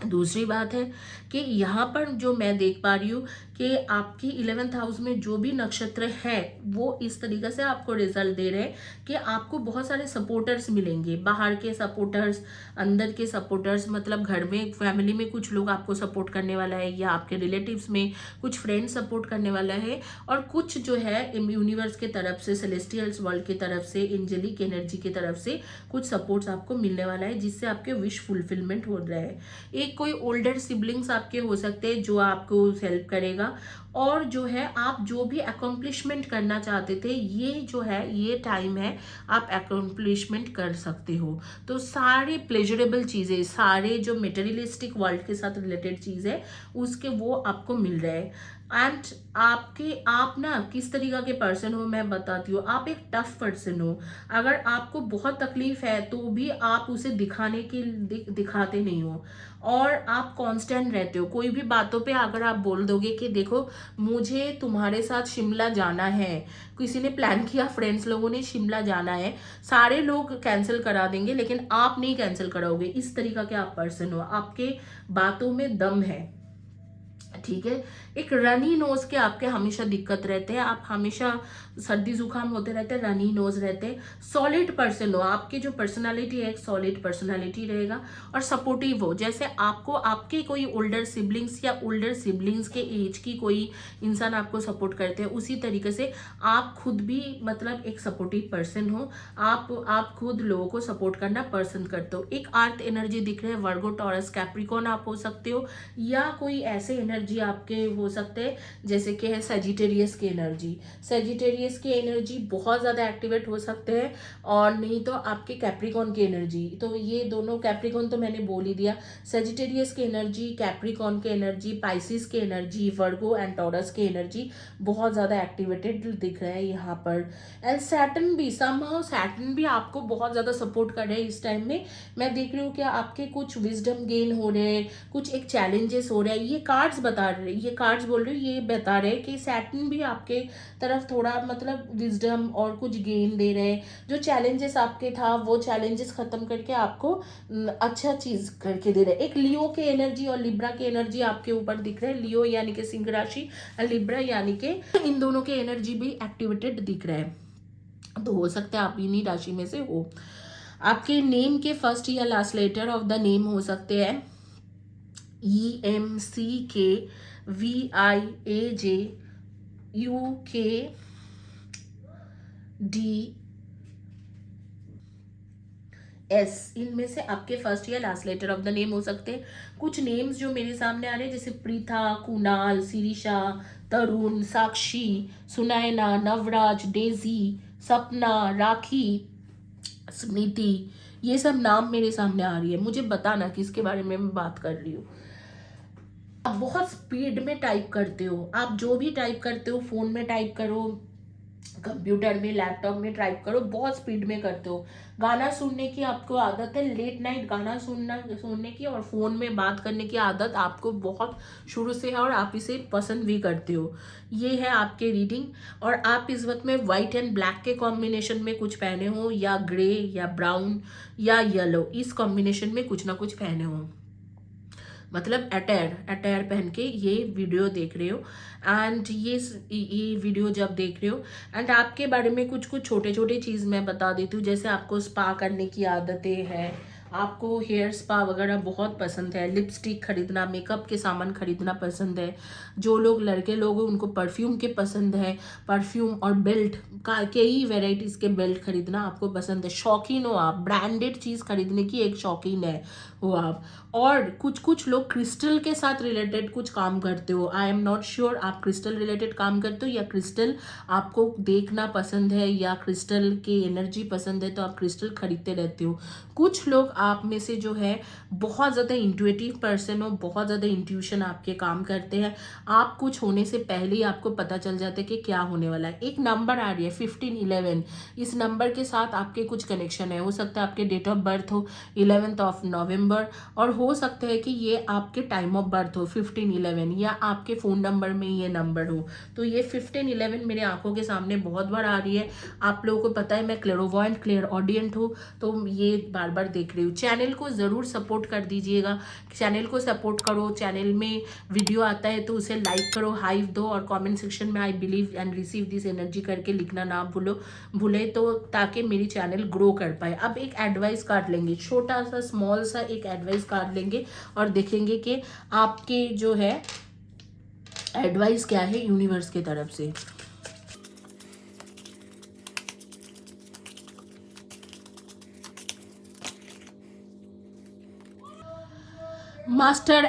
दूसरी बात है कि यहाँ पर जो मैं देख पा रही हूँ कि आपकी 11th हाउस में जो भी नक्षत्र है वो इस तरीके से आपको रिजल्ट दे रहे हैं कि आपको बहुत सारे सपोर्टर्स मिलेंगे, बाहर के सपोर्टर्स, अंदर के सपोर्टर्स, मतलब घर में फैमिली में कुछ लोग आपको सपोर्ट करने वाला है, या आपके रिलेटिव्स में कुछ फ्रेंड्स सपोर्ट करने वाला है, और कुछ जो है यूनिवर्स के तरफ से, सेलेस्टियल्स वर्ल्ड की तरफ से, एंजेलिक एनर्जी की तरफ से कुछ सपोर्ट्स आपको मिलने वाला है, जिससे आपके विश फुलफिलमेंट हो रहा है। एक कोई ओल्डर सिबलिंग्स आपके हो सकते हैं जो आपको हेल्प करेगा, और जो है आप जो भी अकम्प्लिशमेंट करना चाहते थे, ये जो है ये टाइम है आप अकम्प्लिशमेंट कर सकते हो। तो सारे प्लेजरेबल चीज़ें, सारे जो मटेरियलिस्टिक वर्ल्ड के साथ रिलेटेड चीज़ है उसके वो आपको मिल रहे हैं। एंड आप ना किस तरीका के पर्सन हो मैं बताती हूँ। आप एक टफ पर्सन हो। अगर आपको बहुत तकलीफ है तो भी आप उसे दिखाते नहीं हो, और आप कांस्टेंट रहते हो। कोई भी बातों पे अगर आप बोल दोगे कि देखो मुझे तुम्हारे साथ शिमला जाना है, किसी ने प्लान किया, फ्रेंड्स लोगों ने शिमला जाना है, सारे लोग कैंसिल करा देंगे लेकिन आप नहीं कैंसिल कराओगे। इस तरीका के आप पर्सन हो, आपके बातों में दम है। ठीक है। एक रनी नोज के आपके हमेशा दिक्कत रहते हैं, आप हमेशा सर्दी जुकाम होते रहते हैं, रनी नोज रहते हैं। सॉलिड पर्सन हो, आपकी जो पर्सनालिटी है एक सॉलिड पर्सनालिटी रहेगा और सपोर्टिव हो। जैसे आपको आपके कोई ओल्डर सिबलिंग्स या ओल्डर सिबलिंग्स के एज की कोई इंसान आपको सपोर्ट करते हैं, उसी तरीके से आप खुद भी मतलब एक सपोर्टिव पर्सन हो। आप खुद लोगों को सपोर्ट करना पसंद करते हो। एक अर्थ एनर्जी दिख रहे हैं, वर्गो टॉरस कैप्रिकॉन आप हो सकते हो, या कोई ऐसे एनर्जी आपके हो सकते हैं जैसे कि है सेजिटेरियस की एनर्जी। सेजिटेरियस की एनर्जी बहुत ज़्यादा एक्टिवेट हो सकते हैं, और नहीं तो आपके कैप्रिकॉन की एनर्जी। तो ये दोनों, कैप्रिकॉन तो मैंने बोल ही दिया, सेजिटेरियस की एनर्जी, कैप्रिकॉन की एनर्जी, पाइसिस की एनर्जी, वर्गो एंड टॉरस की एनर्जी बहुत ज़्यादा एक्टिवेटेड दिख रहा है यहाँ पर। एंड सैटर्न भी, समहाउ सैटर्न भी आपको बहुत ज़्यादा सपोर्ट कर रहे हैं इस टाइम में। मैं देख रही हूँ कि आपके कुछ विजडम गेन हो रहे हैं, कुछ एक चैलेंजेस हो रहे हैं। ये कार्ड्स बता रहे, ये कार्ड्स बोल रही हूँ, ये बता रहे हैं कि सैटर्न भी आपके तरफ थोड़ा मतलब विजडम और कुछ गेन दे रहे हैं। जो चैलेंजेस आपके था वो चैलेंजेस खत्म करके आपको अच्छा चीज करके दे रहे हैं। एक लियो के एनर्जी और लिब्रा की एनर्जी आपके ऊपर दिख रहे हैं। लियो यानी कि सिंह राशि और लिब्रा यानी कि इन दोनों के एनर्जी भी एक्टिवेटेड दिख रहे हैं। तो हो सकता है आप इन्हीं राशि में से हो। आपके नेम के फर्स्ट या last letter of the name हो सकते हैं EMCKVIAJUKDS। इनमें से आपके फर्स्ट या last letter of the name हो सकते हैं। कुछ नेम्स जो मेरे सामने आ रहे हैं जैसे प्रीथा, कुणाल, शिरीषा, तरुण, साक्षी, सुनैना, नवराज, डेजी, सपना, राखी, स्मृति, ये सब नाम मेरे सामने आ रही है। मुझे बताना किसके बारे में मैं बात कर रही हूँ। आप बहुत स्पीड में टाइप करते हो, आप जो भी टाइप करते हो, फोन में टाइप करो, कंप्यूटर में, लैपटॉप में टाइप करो, बहुत स्पीड में करते हो। गाना सुनने की आपको आदत है, लेट नाइट गाना सुनने की और फोन में बात करने की आदत आपको बहुत शुरू से है, और आप इसे पसंद भी करते हो। ये है आपके रीडिंग। और आप इस वक्त में व्हाइट एंड ब्लैक के कॉम्बिनेशन में कुछ पहने हो, या ग्रे या ब्राउन या येलो, इस कॉम्बिनेशन में कुछ ना कुछ पहने हो, मतलब अटैर पहन के ये वीडियो देख रहे हो। एंड ये वीडियो जब देख रहे हो, एंड आपके बारे में कुछ कुछ छोटे छोटे चीज़ मैं बता देती हूँ। जैसे आपको स्पा करने की आदतें हैं, आपको हेयर स्पा वगैरह बहुत पसंद है, लिपस्टिक खरीदना, मेकअप के सामान खरीदना पसंद है। जो लोग लड़के लोग हैं उनको परफ्यूम के पसंद है, परफ्यूम और बेल्ट का कई वेराइटीज़ के बेल्ट खरीदना आपको पसंद है। शौकीन हो आप, ब्रांडेड चीज़ खरीदने की एक शौकीन है हो आप। और कुछ कुछ लोग क्रिस्टल के साथ रिलेटेड कुछ काम करते हो। आई एम नॉट श्योर आप क्रिस्टल रिलेटेड काम करते हो, या क्रिस्टल आपको देखना पसंद है, या क्रिस्टल की एनर्जी पसंद है तो आप क्रिस्टल खरीदते रहते हो। कुछ लोग आप में से जो है बहुत ज़्यादा इंट्यूटिव पर्सन हो, बहुत ज़्यादा इंट्यूशन आपके काम करते हैं। आप कुछ होने से पहले ही आपको पता चल जाता है कि क्या होने वाला है। एक नंबर आ रही है 1511, इस नंबर के साथ आपके कुछ कनेक्शन है। हो सकता है आपके डेट ऑफ बर्थ हो 11 नवंबर, और हो सकता है कि ये आपके टाइम ऑफ बर्थ हो 1511, या आपके फ़ोन नंबर में ये नंबर हो। तो ये 1511 मेरे आंखों के सामने बहुत बार आ रही है। आप लोगों को पता है मैं क्लेरोवॉयंट, क्लियर ऑडियंट हूँ, तो ये बार बार देख रही हूँ। चैनल को ज़रूर सपोर्ट कर दीजिएगा, चैनल को सपोर्ट करो। चैनल में वीडियो आता है तो उसे लाइक करो, हाइप दो, और कमेंट सेक्शन में I believe and receive this energy करके लिखना ना भूले, तो ताकि मेरी चैनल ग्रो कर पाए। अब एक एडवाइस कार्ड लेंगे, छोटा सा स्मॉल सा एक एडवाइस कार्ड लेंगे और देखेंगे कि आपके जो है एडवाइस क्या है यूनिवर्स की तरफ से। Master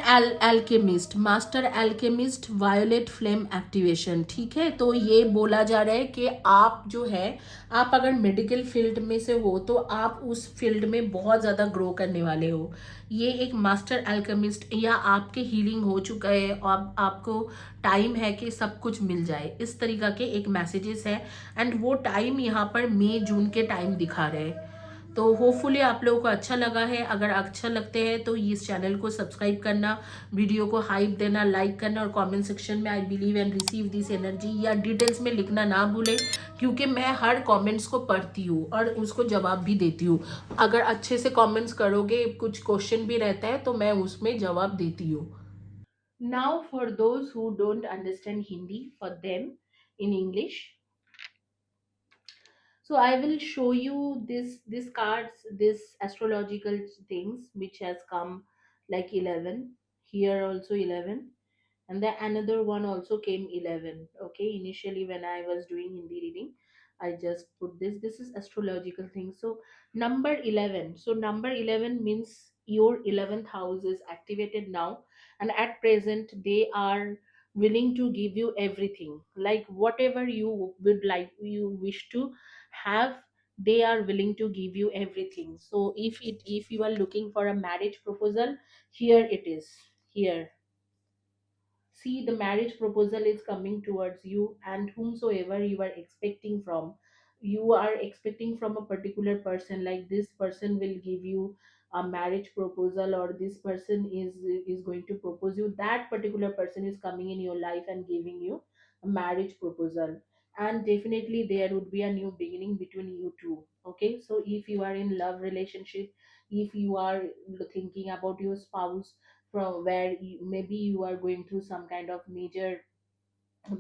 alchemist violet flame activation. ठीक है, तो ये बोला जा रहा है कि आप जो है, आप अगर मेडिकल फील्ड में से हो तो आप उस फील्ड में बहुत ज़्यादा ग्रो करने वाले हो। ये एक मास्टर एल्केमिस्ट, या आपके हीलिंग हो चुका है और आपको टाइम है कि सब कुछ मिल जाए, इस तरीका के एक मैसेजेस है। एंड वो टाइम यहाँ पर मई जून के टाइम दिखा रहे हैं। तो होपफुली आप लोगों को अच्छा लगा है। अगर अच्छा लगते हैं तो इस चैनल को सब्सक्राइब करना, वीडियो को हाइप देना, लाइक करना, और कमेंट सेक्शन में I believe and receive this energy या डिटेल्स में लिखना ना भूलें, क्योंकि मैं हर कमेंट्स को पढ़ती हूँ और उसको जवाब भी देती हूँ। अगर अच्छे से कमेंट्स करोगे, कुछ क्वेश्चन भी रहता है तो मैं उसमें जवाब देती हूँ। Now, for those who don't understand Hindi, for them in English, so I will show you this cards, this astrological things which has come like 11. Here also 11, and then another one also came 11. Okay, initially when I was doing Hindi reading, I just put this is astrological thing. So number 11, so number 11 means your 11th house is activated now, and at present they are willing to give you everything, like whatever you would like, you wish to have, they are willing to give you everything. So if you are looking for a marriage proposal, here it is. Here, see, the marriage proposal is coming towards you, and whomsoever you are expecting from, you are expecting from a particular person, like this person will give you a marriage proposal, or this person is going to propose you, that particular person is coming in your life and giving you a marriage proposal. And definitely there would be a new beginning between you two. Okay, so if you are in love relationship, if you are thinking about your spouse, from where maybe you are going through some kind of major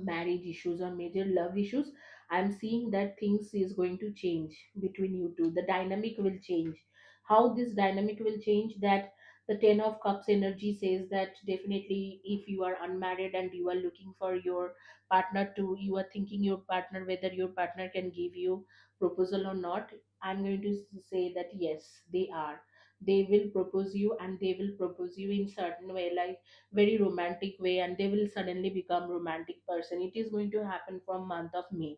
marriage issues or major love issues, I'm seeing that things is going to change between you two. The dynamic will change. How this dynamic will change, that the 10 of cups energy says that definitely if you are unmarried and you are looking for your partner to, you are thinking your partner, whether your partner can give you proposal or not, I'm going to say that yes, they are. They will propose you, and they will propose you in certain way, like very romantic way, and they will suddenly become romantic person. It is going to happen from month of May.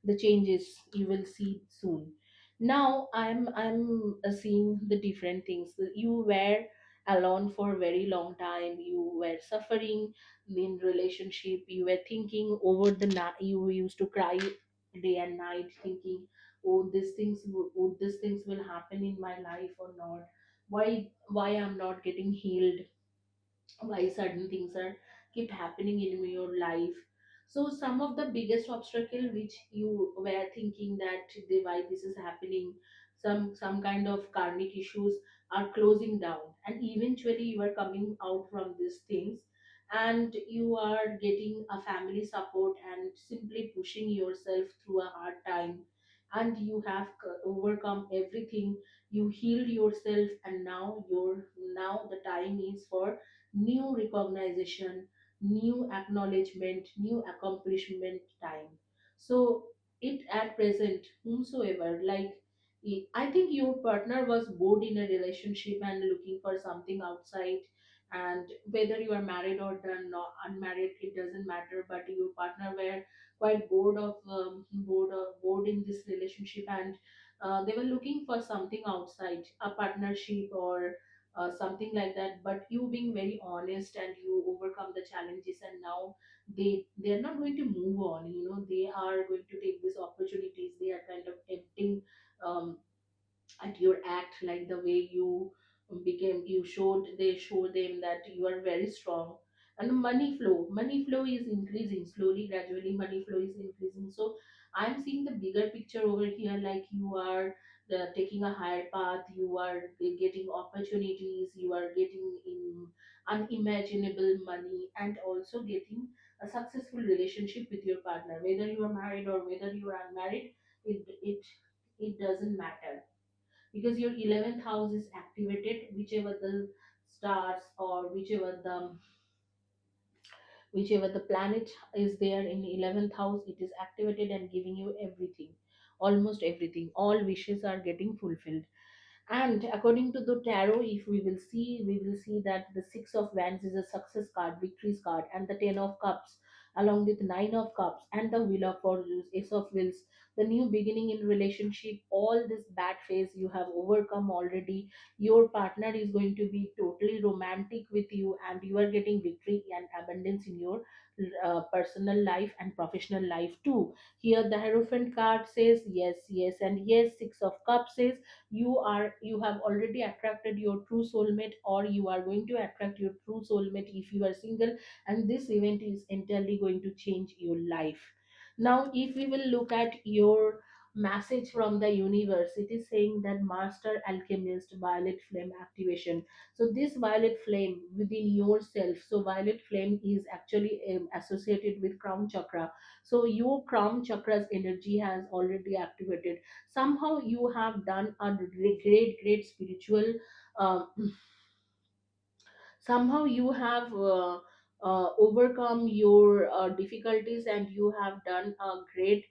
The changes you will see soon. Now I'm seeing the different things. You were alone for a very long time, you were suffering in relationship, you were thinking over the night, you used to cry day and night thinking, oh, these things would these things will happen in my life or not, why I'm not getting healed, why certain things are keep happening in your life. So some of the biggest obstacle which you were thinking that why this is happening, some kind of karmic issues are closing down, and eventually you are coming out from these things, and you are getting a family support and simply pushing yourself through a hard time, and you have overcome everything, you healed yourself, and now the time is for new recognition, new acknowledgement, new accomplishment time. So it at present, whomsoever, like I think your partner was bored in a relationship and looking for something outside, and whether you are married or done not unmarried, it doesn't matter. But your partner were quite bored in this relationship, and they were looking for something outside, a partnership or something like that. But you being very honest and you overcome the challenges, and now they're not going to move on, they are going to take these opportunities, they are kind of tempting um, at your act, like the way you became, you showed, they show them that you are very strong. And money flow is increasing slowly, gradually money flow is increasing. So I'm seeing the bigger picture over here, like you are taking a higher path, you are getting opportunities, you are getting in unimaginable money, and also getting a successful relationship with your partner, whether you are married or whether you are unmarried. It doesn't matter, because your 11th house is activated, whichever the stars or whichever the planet is there in 11th house, it is activated and giving you everything, almost everything, all wishes are getting fulfilled. And according to the tarot, if we will see that the Six of Wands is a success card, victories card, and the Ten of Cups, along with Nine of Cups and the Wheel of Fortune, Ace of Wheels, the new beginning in relationship, all this bad phase you have overcome already. Your partner is going to be totally romantic with you, and you are getting victory and abundance in your personal life and professional life too. Here the Hierophant card says yes, yes, and yes. Six of Cups says you have already attracted your true soulmate, or you are going to attract your true soulmate if you are single, and this event is entirely going to change your life. Now if we will look at your message from the universe. It is saying that master alchemist violet flame activation. So this violet flame within yourself, so violet flame is actually associated with crown chakra. So your crown chakra's energy has already activated. Somehow you have done a great spiritual uh, somehow you have overcome your difficulties, and you have done a great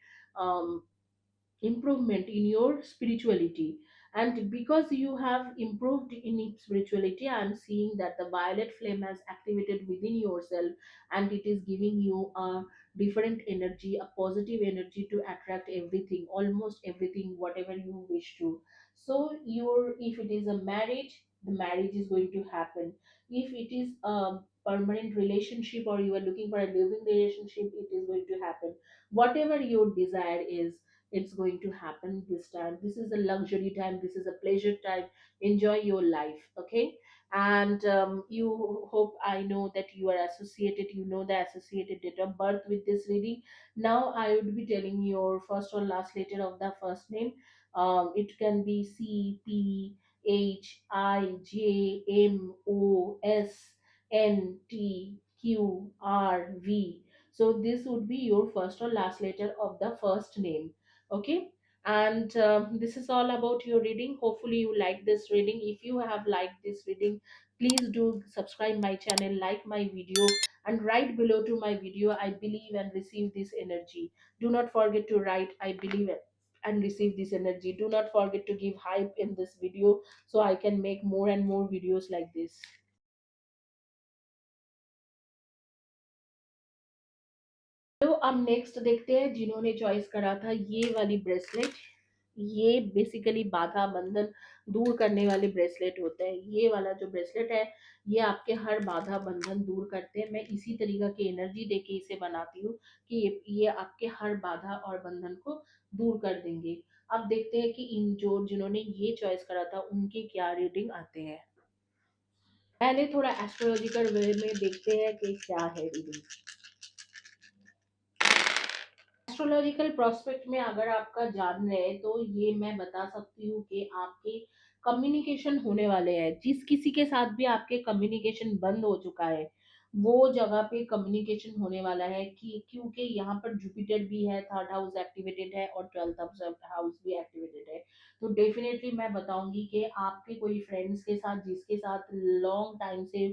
improvement in your spirituality. And because you have improved in spirituality, I am seeing that the violet flame has activated within yourself, and it is giving you a different energy, a positive energy to attract everything, almost everything, whatever you wish to. So your, if it is a marriage, the marriage is going to happen. If it is a permanent relationship, or you are looking for a living relationship, it is going to happen. Whatever your desire is, it's going to happen this time. This is a luxury time, this is a pleasure time. Enjoy your life, okay? And you hope, I know that you are associated, you know the associated date of birth with this reading. Now I would be telling your first or last letter of the first name. It can be C, P, H, I, J, M, O, S, N, T, Q, R, V. So this would be your first or last letter of the first name. Okay. And this is all about your reading. Hopefully you like this reading. If you have liked this reading, please do subscribe my channel, like my video, and write below to my video, I believe and receive this energy. Do not forget to write, I believe and receive this energy. Do not forget to give hype in this video, so I can make more and more videos like this. तो अब next देखते हैं जिन्होंने choice करा था ये वाली bracelet. ये बेसिकली बाधा बंधन दूर करने वाले ब्रेसलेट होते हैं। ये वाला जो ब्रेसलेट है, ये आपके हर बाधा बंधन दूर करते हैं। मैं इसी तरीका की एनर्जी देके इसे बनाती हूँ कि ये आपके हर बाधा और बंधन को दूर कर देंगे। अब देखते हैं कि इन जो जिन्होंने ये चॉइस करा था उनकी क्या रीडिंग आते हैं। पहले थोड़ा एस्ट्रोलॉजिकल वे में देखते हैं कि क्या है रीडिंग। एस्ट्रोलॉजिकल प्रोस्पेक्ट में अगर आपका जान रहे, तो ये मैं बता सकती हूँ कि आपके कम्युनिकेशन होने वाले हैं। जिस किसी के साथ भी आपके कम्युनिकेशन बंद हो चुका है, वो जगह पे कम्युनिकेशन होने वाला है। कि क्योंकि यहाँ पर जुपिटर भी है, थर्ड हाउस एक्टिवेटेड है और ट्वेल्थ हाउस भी एक्टिवेटेड है। तो डेफिनेटली मैं बताऊंगी कि आपके कोई फ्रेंड्स के साथ जिसके साथ लॉन्ग टाइम से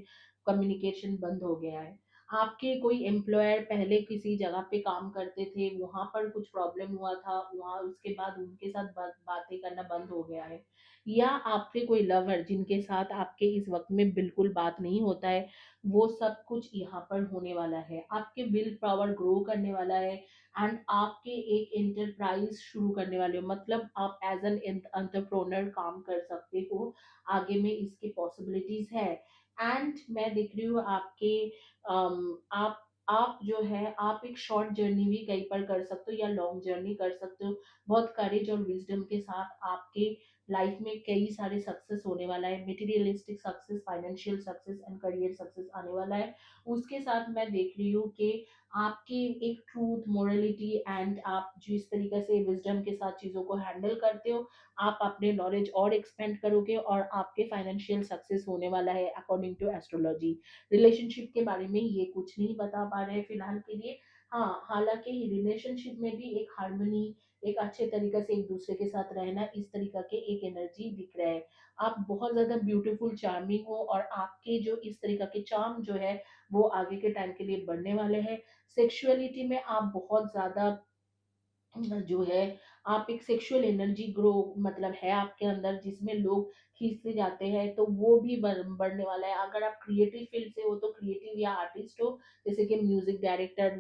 कम्युनिकेशन बंद हो गया है, आपके कोई एम्प्लॉयर पहले किसी जगह पे काम करते थे, वहां पर कुछ प्रॉब्लम हुआ था, वहां उसके बाद उनके साथ बातें करना बंद हो गया है। या आपके कोई लवर जिनके साथ आपके इस वक्त में बिल्कुल बात नहीं होता है, वो सब कुछ यहाँ पर होने वाला है। आपके विल पावर ग्रो करने वाला है, एंड आपके एक एंटरप्राइज शुरू करने वाले हो। मतलब आप एज एन एंटरप्रोनर काम कर सकते हो, आगे में इसकी पॉसिबिलिटीज है। एंड मैं देख रही हूँ आपके आप जो है, आप एक शॉर्ट जर्नी भी कहीं पर कर सकते हो या लॉन्ग जर्नी कर सकते हो। बहुत करेज और विजडम के साथ आपके लाइफ में कई सारे सक्सेस होने वाला है। Materialistic success, financial success and career success आने वाला है। उसके साथ मैं देख रही हूँ कि आपकी एक ट्रूथ, मोरलिटी एंड आप जिस तरीके से विजडम के साथ चीज़ों को हैंडल करते हो, आप अपने नॉलेज और एक्सपेंड करोगे और आपके फाइनेंशियल सक्सेस होने वाला है अकॉर्डिंग टू एस्ट्रोलॉजी। रिलेशनशिप के बारे में ये कुछ नहीं बता पा रहे हैं फिलहाल के लिए। हाँ, हालांकि रिलेशनशिप में भी एक हार्मनी, एक अच्छे तरीके से एक दूसरे के साथ रहना, इस तरीका के एक एनर्जी दिख रहा है। आप बहुत ज्यादा ब्यूटीफुल, चार्मिंग हो, और आपके जो इस तरीका के चार्म जो है वो आगे के टाइम के लिए बढ़ने वाले हैं। सेक्सुअलिटी में आप बहुत ज्यादा जो है, आप एक सेक्सुअल एनर्जी ग्रो मतलब है आपके अंदर, जिसमें लोग खींचते जाते हैं, तो वो भी बढ़ने वाला है। अगर आप क्रिएटिव फील्ड से हो, तो क्रिएटिव या आर्टिस्ट हो, जैसे कि म्यूजिक डायरेक्टर,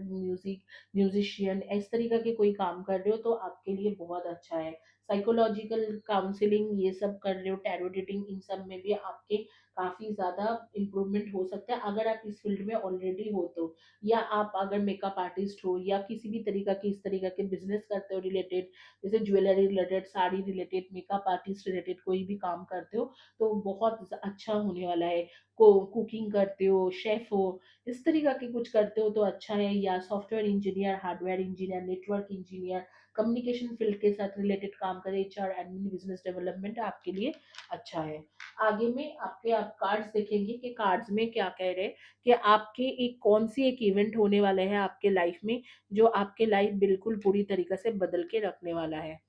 म्यूजिशियन, इस तरीके के कोई काम कर रहे हो, तो आपके लिए बहुत अच्छा है। साइकोलॉजिकल काउंसलिंग ये सब कर रहे हो, टैरो रीडिंग, इन सब में भी आपके काफ़ी ज़्यादा इम्प्रूवमेंट हो सकता है अगर आप इस फील्ड में ऑलरेडी हो तो। या आप अगर मेकअप आर्टिस्ट हो या किसी भी तरीका के इस तरीका के बिज़नेस करते हो रिलेटेड, जैसे jewellery related, sari related, makeup artist related कोई भी काम करते हो, तो बहुत अच्छा होने वाला है। कुकिंग करते हो, शेफ़ हो, इस तरीका के कुछ करते हो तो अच्छा है, या software engineer, hardware engineer, network engineer, communication field के साथ रिलेटेड काम करें, एचआर, एडमिन, बिजनेस डेवलपमेंट आपके लिए अच्छा है। आगे में आपके आप कार्ड्स देखेंगे कि कार्ड्स में क्या कह रहे हैं कि आपके एक कौन सी एक इवेंट होने वाला है आपके लाइफ में जो आपके लाइफ बिल्कुल पूरी तरीके से बदल के रखने वाला है।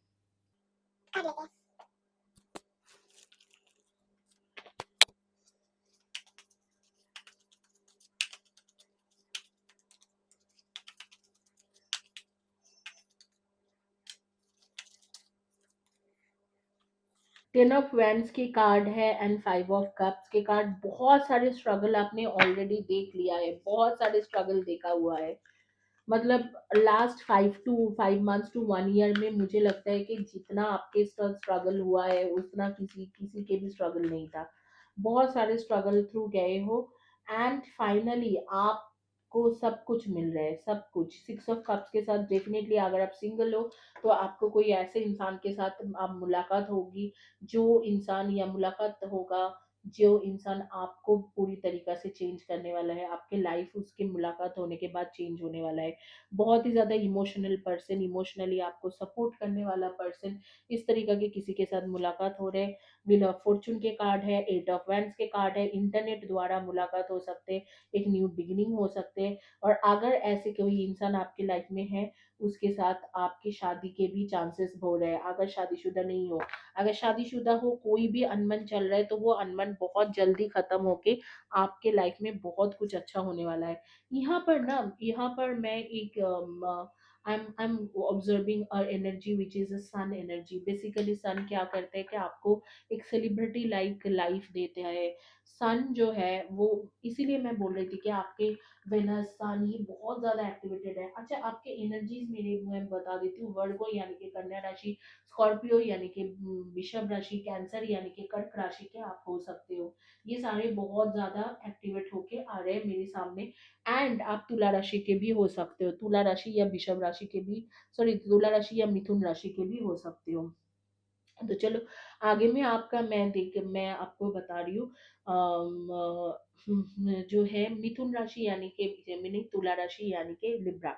कर लेते हैं। टेन ऑफ वैंड्स के कार्ड है एंड फाइव ऑफ कप्स के कार्ड। बहुत सारे स्ट्रगल आपने ऑलरेडी देख लिया है, बहुत सारे स्ट्रगल देखा हुआ है। मतलब लास्ट 5 टू 1 ईयर में मुझे लगता है कि जितना आपके साथ स्ट्रगल हुआ है उतना किसी किसी के भी स्ट्रगल नहीं था। बहुत सारे स्ट्रगल थ्रू गए हो एंड फाइनली आपको सब कुछ मिल रहा है, सब कुछ। 6 ऑफ कप्स के साथ डेफिनेटली अगर आप सिंगल हो तो आपको कोई ऐसे इंसान के साथ आप मुलाकात होगी, जो इंसान या मुलाकात होगा जो इंसान आपको पूरी तरीक़ा से चेंज करने वाला है, आपके लाइफ उसकी मुलाकात होने के बाद चेंज होने वाला है। बहुत ही ज़्यादा इमोशनल पर्सन, इमोशनली आपको सपोर्ट करने वाला पर्सन, इस तरीक़ा के किसी के साथ मुलाकात हो रहे हैं। व्हील ऑफ फॉर्च्यून के कार्ड है, 8 ऑफ वैंड्स के कार्ड है, इंटरनेट द्वारा मुलाकात हो सकते हैं, एक न्यू बिगिनिंग हो सकते हैं। और अगर ऐसे कोई इंसान आपकी लाइफ में है, उसके साथ आपकी शादी के भी चांसेस हो रहे हैं, अगर शादीशुदा नहीं हो। अगर शादीशुदा हो, कोई भी अनबन चल रहा है तो वो अनबन बहुत जल्दी खत्म होके आपके लाइफ में बहुत कुछ अच्छा होने वाला है। यहाँ पर मैं एक I am observing a energy which is a sun energy. Basically sun क्या करते हैं कि आपको एक सेलिब्रिटी लाइक लाइफ देते हैं। सन जो है वो, इसीलिए मैं बोल रही थी कि आपके वेनस सन ये बहुत ज़्यादा एक्टिवेटेड है। अच्छा, आपके एनर्जीज़ मेरे मैं बता देती हूँ। वर्गो यानी कि कन्या राशि, स्कॉर्पियो यानी कि वृषभ राशि, कैंसर यानी कि कर्क राशि के आप हो सकते हो। ये सारे बहुत ज़्यादा एक्टिवेट होके आ रहे हैं मेरे सामने। एंड आप तुला राशि के भी हो सकते हो, तुला राशि या वृषभ राशि के भी, सॉरी तुला राशि या मिथुन राशि के भी हो सकते हो। तो चलो आगे में आपका मैं आपको बता रही हूँ। जो है मिथुन राशि यानी कि जेमिनी, तुला राशि यानी कि लिब्रा।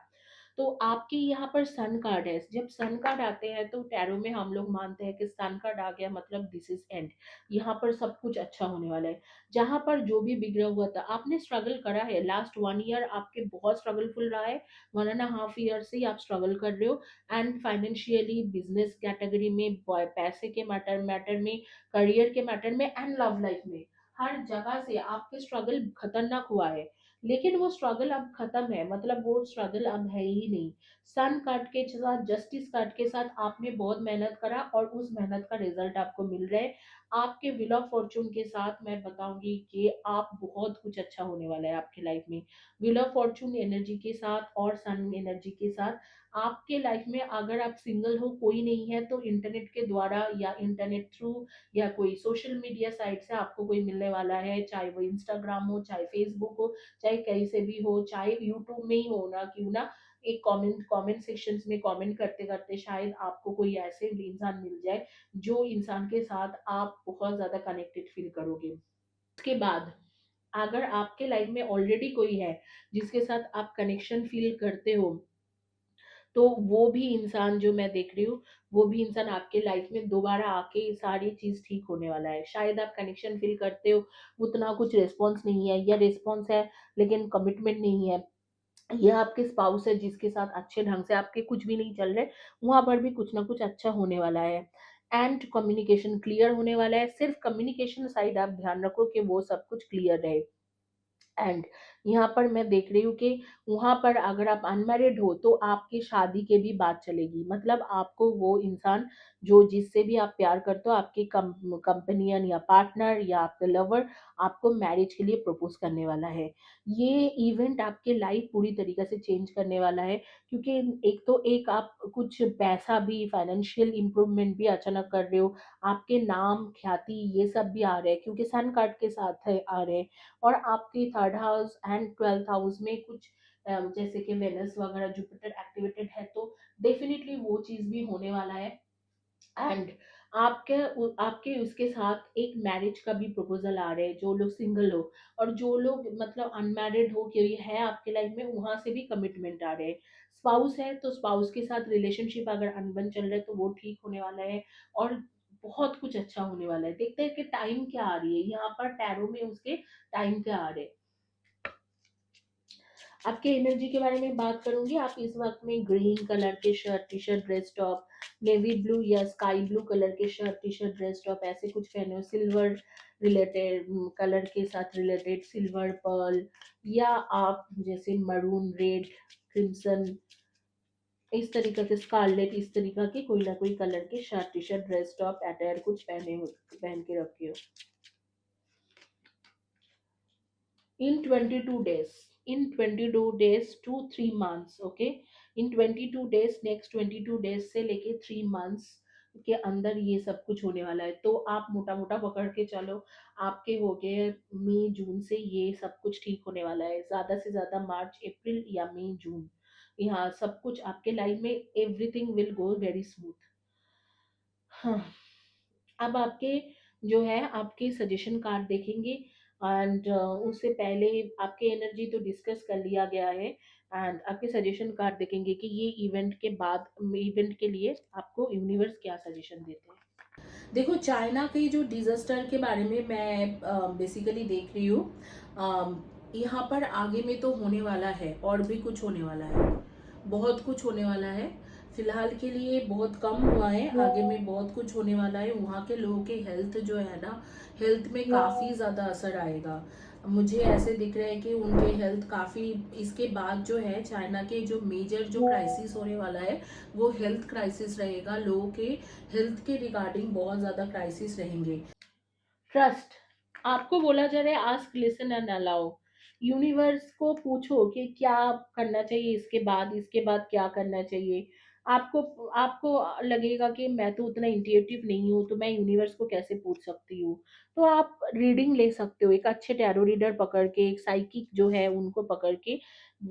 तो आपके यहाँ पर सन कार्ड है। जब सन कार्ड आते हैं तो टैरो में हम लोग मानते हैं कि सन कार्ड आ गया मतलब दिस इज एंड, यहाँ पर सब कुछ अच्छा होने वाला है। जहाँ पर जो भी बिगड़ा हुआ था, आपने स्ट्रगल करा है, लास्ट 1 ईयर आपके बहुत स्ट्रगलफुल रहा है। 1.5 ईयर से ही आप स्ट्रगल कर रहे हो। एंड फाइनेंशियली, बिजनेस कैटेगरी में, पैसे के मैटर मैटर में, करियर के मैटर में एंड लव लाइफ में, हर जगह से आपके स्ट्रगल खतरनाक हुआ है। लेकिन वो स्ट्रगल अब खत्म है, मतलब वो स्ट्रगल अब है ही नहीं। सन कार्ड के साथ, जस्टिस कार्ड के साथ आपने बहुत मेहनत करा और उस मेहनत का रिजल्ट आपको मिल रहा है। आपके व्हील ऑफ फॉर्चून के साथ मैं बताऊंगी कि आप बहुत कुछ अच्छा होने वाला है आपकी लाइफ में। व्हील ऑफ फॉर्चून एनर्जी के साथ और सन एनर्जी के साथ आपके लाइफ में, अगर आप सिंगल हो, कोई नहीं है, तो इंटरनेट के द्वारा या इंटरनेट थ्रू या कोई सोशल मीडिया साइट से आपको कोई मिलने वाला है, चाहे वो इंस्टाग्राम हो, चाहे फेसबुक हो, चाहे कहीं से भी हो, चाहे यूट्यूब में ही हो ना क्यों ना। एक कमेंट सेक्शंस में कमेंट करते करते शायद आपको कोई ऐसे इंसान मिल जाए जो इंसान के साथ आप बहुत ज्यादा कनेक्टेड फील करोगे। उसके बाद अगर आपके लाइफ में ऑलरेडी कोई है जिसके साथ आप कनेक्शन फील करते हो, तो वो भी इंसान जो मैं देख रही हूँ, वो भी इंसान आपके लाइफ में दोबारा आके सारी चीज़ ठीक होने वाला है। शायद आप कनेक्शन फ़ील करते हो, उतना कुछ रिस्पॉन्स नहीं है, या रिस्पॉन्स है लेकिन कमिटमेंट नहीं है। या आपके स्पाउस है जिसके साथ अच्छे ढंग से आपके कुछ भी नहीं चल रहे, वहाँ पर भी कुछ ना कुछ अच्छा होने वाला है। एंड कम्युनिकेशन क्लियर होने वाला है। सिर्फ कम्युनिकेशन साइड आप ध्यान रखो कि वो सब कुछ क्लियर रहे। एंड यहाँ पर मैं देख रही हूँ कि वहाँ पर अगर आप अनमैरिड हो तो आपकी शादी की भी बात चलेगी, मतलब आपको वो इंसान जो जिससे भी आप प्यार करते हो, आपके कंपेनियन या पार्टनर या आपका लवर आपको मैरिज के लिए प्रपोज करने वाला है। ये इवेंट आपके लाइफ पूरी तरीके से चेंज करने वाला है, क्योंकि एक तो एक आप कुछ पैसा भी, फाइनेंशियल इंप्रूवमेंट भी अचानक कर रहे हो, आपके नाम ख्याति ये सब भी आ रहे हैं क्योंकि सन कार्ड के साथ है आ रहे हैं। और आपके third house and twelfth house में कुछ जैसे कि वेनस वगैरह जुपिटर एक्टिवेटेड है, तो डेफिनेटली वो चीज भी होने वाला है। एंड आपके उसके साथ एक मैरिज का भी प्रपोजल आ रहे हैं, जो लोग सिंगल हो और जो लोग मतलब अनमैरिड हो कि है आपके लाइफ में, वहां से भी कमिटमेंट आ रहे हैं। स्पाउस है तो स्पाउस के साथ रिलेशनशिप अगर अनबन चल रहा है तो वो ठीक होने वाला है। और बहुत कुछ अच्छा होने वाला है। देखते हैं कि टाइम क्या आ रही है यहाँ पर टैरो में, उसके टाइम क्या आ रहे हैं। आपके एनर्जी के बारे में बात करूंगी। आप इस वक्त में ग्रीन कलर के shirt T shirt dress top, navy blue या स्काई ब्लू कलर के shirt T shirt dress top ऐसे कुछ पहने हो, सिल्वर रिलेटेड कलर के साथ रिलेटेड, सिल्वर पर्ल, या आप जैसे मरून रेड क्रिम्सन इस तरीके के, स्कारलेट, इस तरीके के कोई ना कोई कलर के shirt T shirt dress top attire कुछ पहन के रखे हो। in 22 days, in 22 days to 3 months, okay, in 22 days, next 22 days से लेके 3 months के अंदर ये सब कुछ होने वाला है। तो आप मोटा मोटा पकड़ के चलो, आपके हो गए मई जून से ये सब कुछ ठीक होने वाला है, ज्यादा से ज्यादा मार्च अप्रैल या मई जून, यहाँ सब कुछ आपके लाइफ में everything will go very smooth. हाँ, अब आपके जो है आपके सजेशन कार्ड देखेंगे। एंड उससे पहले आपके एनर्जी तो डिस्कस कर लिया गया है, एंड आपके सजेशन कार्ड देखेंगे कि ये इवेंट के बाद, इवेंट के लिए आपको यूनिवर्स क्या सजेशन देते हैं। देखो, चाइना के जो डिजास्टर के बारे में मैं बेसिकली देख रही हूँ। यहाँ पर आगे में तो होने वाला है, और भी कुछ होने वाला है, बहुत कुछ होने वाला है। फिलहाल के लिए बहुत कम हुआ है, आगे में बहुत कुछ होने वाला है। वहाँ के लोगों के हेल्थ जो है ना, हेल्थ में काफी ज्यादा असर आएगा। मुझे ऐसे दिख रहा है कि उनके हेल्थ काफी, इसके बाद जो है चाइना के जो मेजर जो क्राइसिस होने वाला है वो हेल्थ क्राइसिस रहेगा। लोगों के हेल्थ के रिगार्डिंग बहुत ज्यादा क्राइसिस रहेंगे। ट्रस्ट, आपको बोला जा रहा है ask listen and allow. Universe को पूछो कि क्या करना चाहिए, इसके बाद क्या करना चाहिए। आपको आपको लगेगा कि मैं तो उतना इंट्यूटिव नहीं हूँ, तो मैं यूनिवर्स को कैसे पूछ सकती हूँ। तो आप रीडिंग ले सकते हो, एक अच्छे टैरो रीडर पकड़ के, एक साइकिक जो है उनको पकड़ के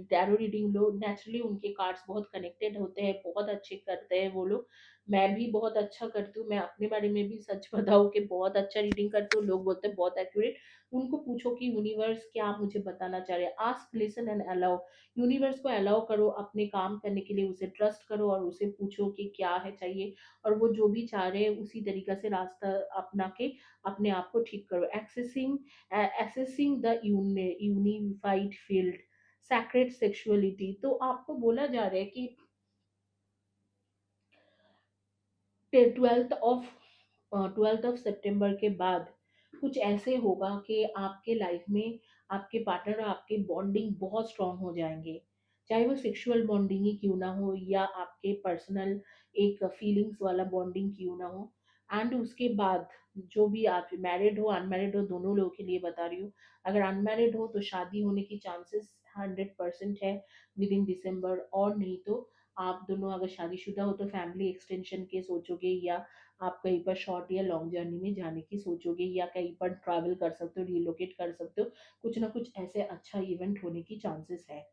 टैरो रीडिंग लो। नेचुरली उनके कार्ड्स बहुत कनेक्टेड होते हैं, बहुत अच्छे करते हैं वो लोग। मैं भी बहुत अच्छा करती हूँ, मैं अपने बारे में भी सच बताऊँ कि बहुत अच्छा रीडिंग करती हूँ, लोग बोलते हैं बहुत एक्यूरेट। उनको पूछो कि यूनिवर्स क्या मुझे बताना चाह रहे हैं, ask listen and allow. Universe को अलाउ करो अपने काम करने के लिए, उसे ट्रस्ट करो और उसे पूछो कि क्या है चाहिए, और वो जो भी चाह रहे हैं उसी तरीका से रास्ता अपना के अपने आप को ठीक करो। Accessing assessing the unified field, sacred sexuality. तो आपको बोला जा रहा है कि 12th ऑफ सितंबर के बाद कुछ ऐसे होगा कि आपके लाइफ में आपके पार्टनर और आपके बॉन्डिंग बहुत स्ट्रांग हो जाएंगे, चाहे वो सेक्सुअल बॉन्डिंग ही क्यों ना हो या आपके पर्सनल एक फीलिंग्स वाला बॉन्डिंग क्यों ना हो। एंड उसके बाद जो भी आप मैरिड हो अनमैरिड हो, दोनों लोगों के लिए बता रही हूँ, अगर अनमैरिड हो तो शादी होने की चांसेस 100% है विद इन दिसंबर, और नहीं तो आप दोनों अगर शादीशुदा हो तो फैमिली एक्सटेंशन के सोचोगे, या आप कहीं पर शॉर्ट या लॉन्ग जर्नी में जाने की सोचोगे, या कहीं पर ट्रैवल कर सकते हो, रिलोकेट कर सकते हो। कुछ ना कुछ ऐसे अच्छा इवेंट होने की चांसेस है।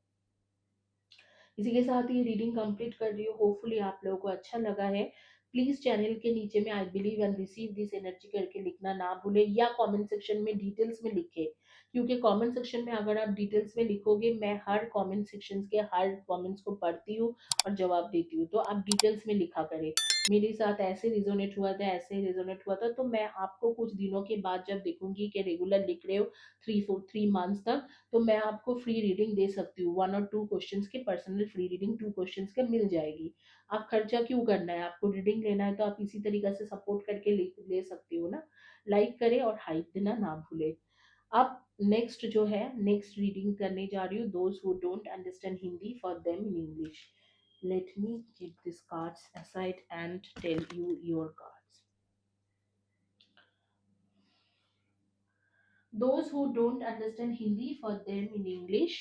इसी के साथ ये रीडिंग कंप्लीट कर रही हूँ, होपफुली आप लोगों को अच्छा लगा है। प्लीज चैनल के नीचे में I believe and receive this energy करके लिखना ना भूले, या कमेंट सेक्शन में डिटेल्स में लिखे, क्योंकि कमेंट सेक्शन में अगर आप डिटेल्स में लिखोगे, मैं हर कमेंट सेक्शन के हर कमेंट्स को पढ़ती हूँ और जवाब देती हूँ। तो आप डिटेल्स में लिखा करें, मेरे साथ ऐसे रिजोनेट हुआ था, ऐसे रिजोनेट हुआ था, तो मैं आपको कुछ दिनों के बाद जब देखूंगी कि रेगुलर लिख रहे हो 3 मंथ्स तक, तो मैं आपको फ्री रीडिंग दे सकती हूँ। 1 और 2 क्वेश्चंस के पर्सनल फ्री रीडिंग 2 क्वेश्चंस के मिल जाएगी। आप खर्चा क्यों करना है, आपको रीडिंग लेना है तो आप इसी तरीके से सपोर्ट करके ले सकते हो ना। लाइक करें और हाइप देना ना भूले। अब नेक्स्ट जो है, नेक्स्ट रीडिंग करने जा रही हूँ, those who don't understand Hindi for them in English. Let me keep this cards aside and tell you your cards. Those who don't understand Hindi, for them in English.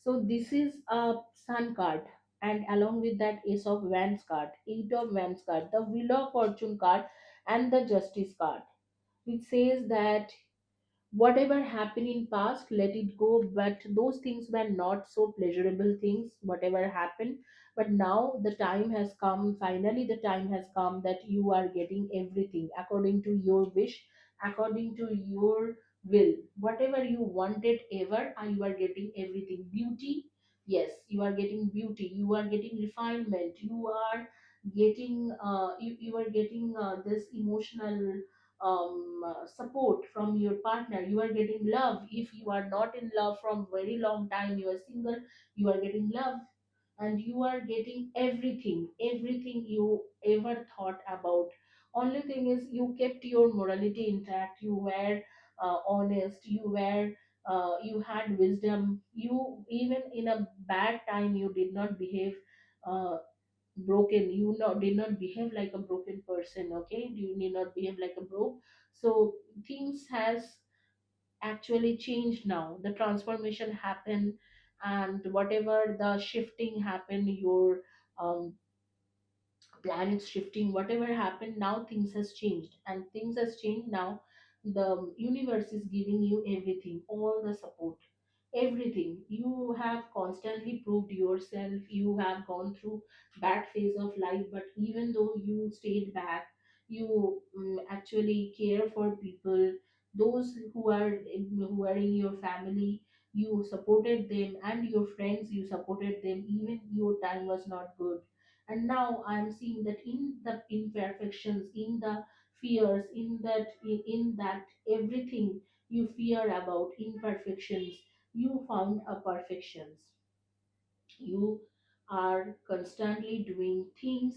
So this is a Sun card, and along with that Ace of Wands card, Eight of Wands card, the Wheel of Fortune card, and the Justice card, which says that whatever happened in past, let it go, but those things were not so pleasurable things, whatever happened. But now the time has come, finally the time has come that you are getting everything according to your wish, according to your will. Whatever you wanted ever, you are getting everything. Beauty, yes, you are getting beauty, you are getting refinement, you are getting you are getting this emotional support from your partner, you are getting love. If you are not in love from very long time, you are single, you are getting love. And you are getting everything, everything you ever thought about. Only thing is you kept your morality intact, you were honest, you were you had wisdom, you even in a bad time you did not behave uh, broken, you not did not behave like a broken person, okay, you did not behave like a broke. So things has actually changed now, the transformation happened, and whatever the shifting happened, your um, planets shifting, whatever happened, now things has changed, and things has changed now. The universe is giving you everything, all the support, everything. You have constantly proved yourself, you have gone through bad phase of life, but even though you stayed back, you actually care for people, those who are in your family, you supported them, and your friends, you supported them even your time was not good. And now I'm seeing that in the imperfections, in the fears, in that everything you fear about imperfections, you found a perfections. You are constantly doing things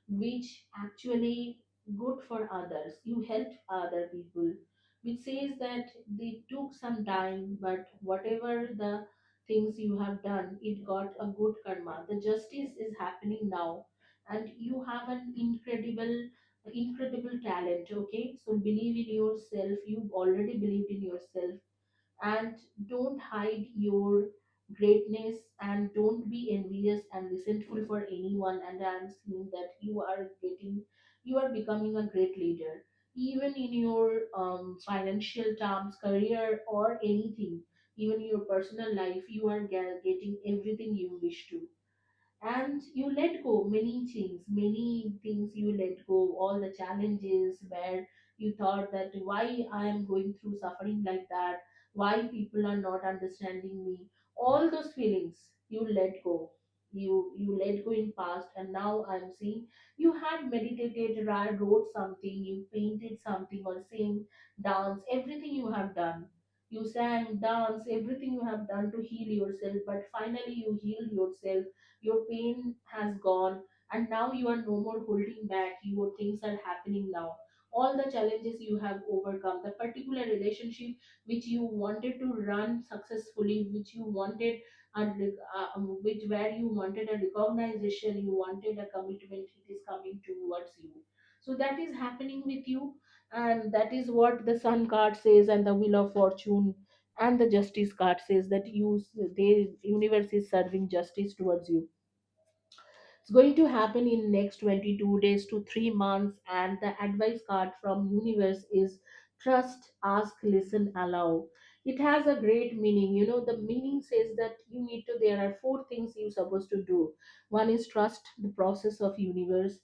which actually good for others, you help other people, which says that they took some time, but whatever the things you have done, it got a good karma, the justice is happening now. And you have an incredible talent, okay, so believe in yourself, you already believed in yourself. And don't hide your greatness, and don't be envious and resentful for anyone. And I'm seeing that you are becoming a great leader, even in your financial terms, career, or anything, even your personal life, you are getting everything you wish to. And you let go many things, you let go all the challenges where you thought that why I am going through suffering like that, why people are not understanding me, all those feelings you let go. You let go in past, and now I'm seeing you had meditated, wrote something, you painted something, or sing, dance, everything you have done, you sang, dance, everything you have done to heal yourself, but finally you healed yourself, your pain has gone, and now you are no more holding back, your things are happening now, all the challenges you have overcome, the particular relationship which you wanted to run successfully, which you wanted which where you wanted a recognition, you wanted a commitment, it is coming towards you. So that is happening with you, and that is what the Sun card says, and the Wheel of Fortune and the Justice card says, that the universe is serving justice towards you. It's going to happen in next 22 days to 3 months, and the advice card from universe is trust, ask, listen, allow. It has a great meaning. You know, the meaning says that you need to there are four things you're supposed to do. One is trust the process of universe.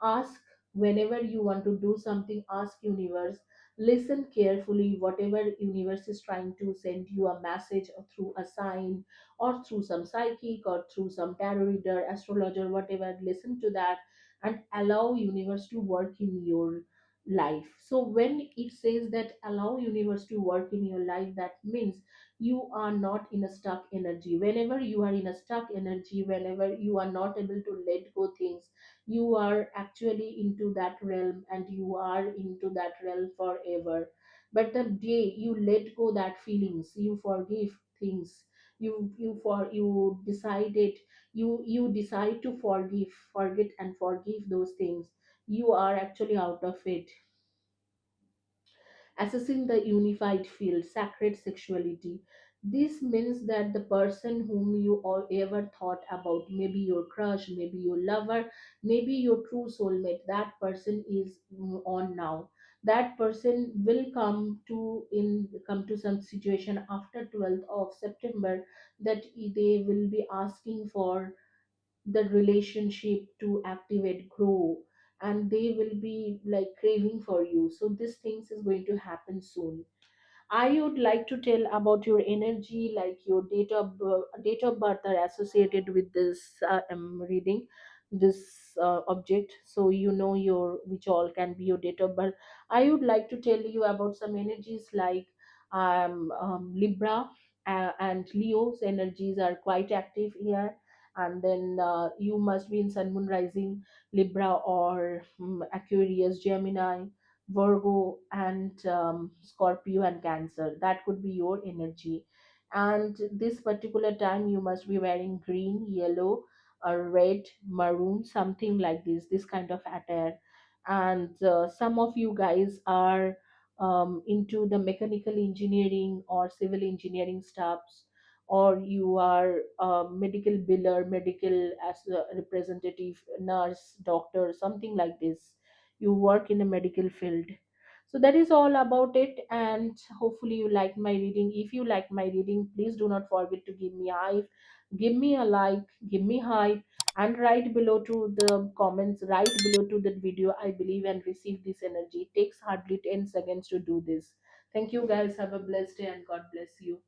Ask whenever you want to do something, ask universe. Listen carefully whatever universe is trying to send you a message or through a sign, or through some psychic, or through some tarot reader, astrologer, whatever. Listen to that and allow universe to work in your life. So when it says that allow universe to work in your life, that means you are not in a stuck energy. Whenever you are in a stuck energy, whenever you are not able to let go things, you are actually into that realm, and you are into that realm forever. But the day you let go that feelings, you forgive things, you decided, you decide to forget and forgive those things, you are actually out of it. Assessing the unified field, sacred sexuality. This means that the person whom you all ever thought about, maybe your crush, maybe your lover, maybe your true soulmate, that person is on now. That person will come to some situation after 12th of September, that they will be asking for the relationship to activate, grow, and they will be like craving for you. So this things is going to happen soon. I would like to tell about your energy, like your date of birth are associated with this reading, this object. So you know your which all can be your date of birth. I would like to tell you about some energies like Libra and Leo's energies are quite active here. And then you must be in Sun Moon Rising, Libra or Aquarius, Gemini, Virgo, and Scorpio and Cancer. That could be your energy. And this particular time, you must be wearing green, yellow, or red, maroon, something like this kind of attire. And some of you guys are into the mechanical engineering or civil engineering stuffs, or you are a medical biller, medical as a representative, nurse, doctor, something like this. You work in a medical field. So that is all about it, and hopefully you like my reading. If you like my reading, please do not forget to give me a hype, give me a like, give me hype, and write below to the comments, write below to that video, I believe and receive this energy. It takes hardly 10 seconds to do this. Thank you guys, have a blessed day, and God bless you.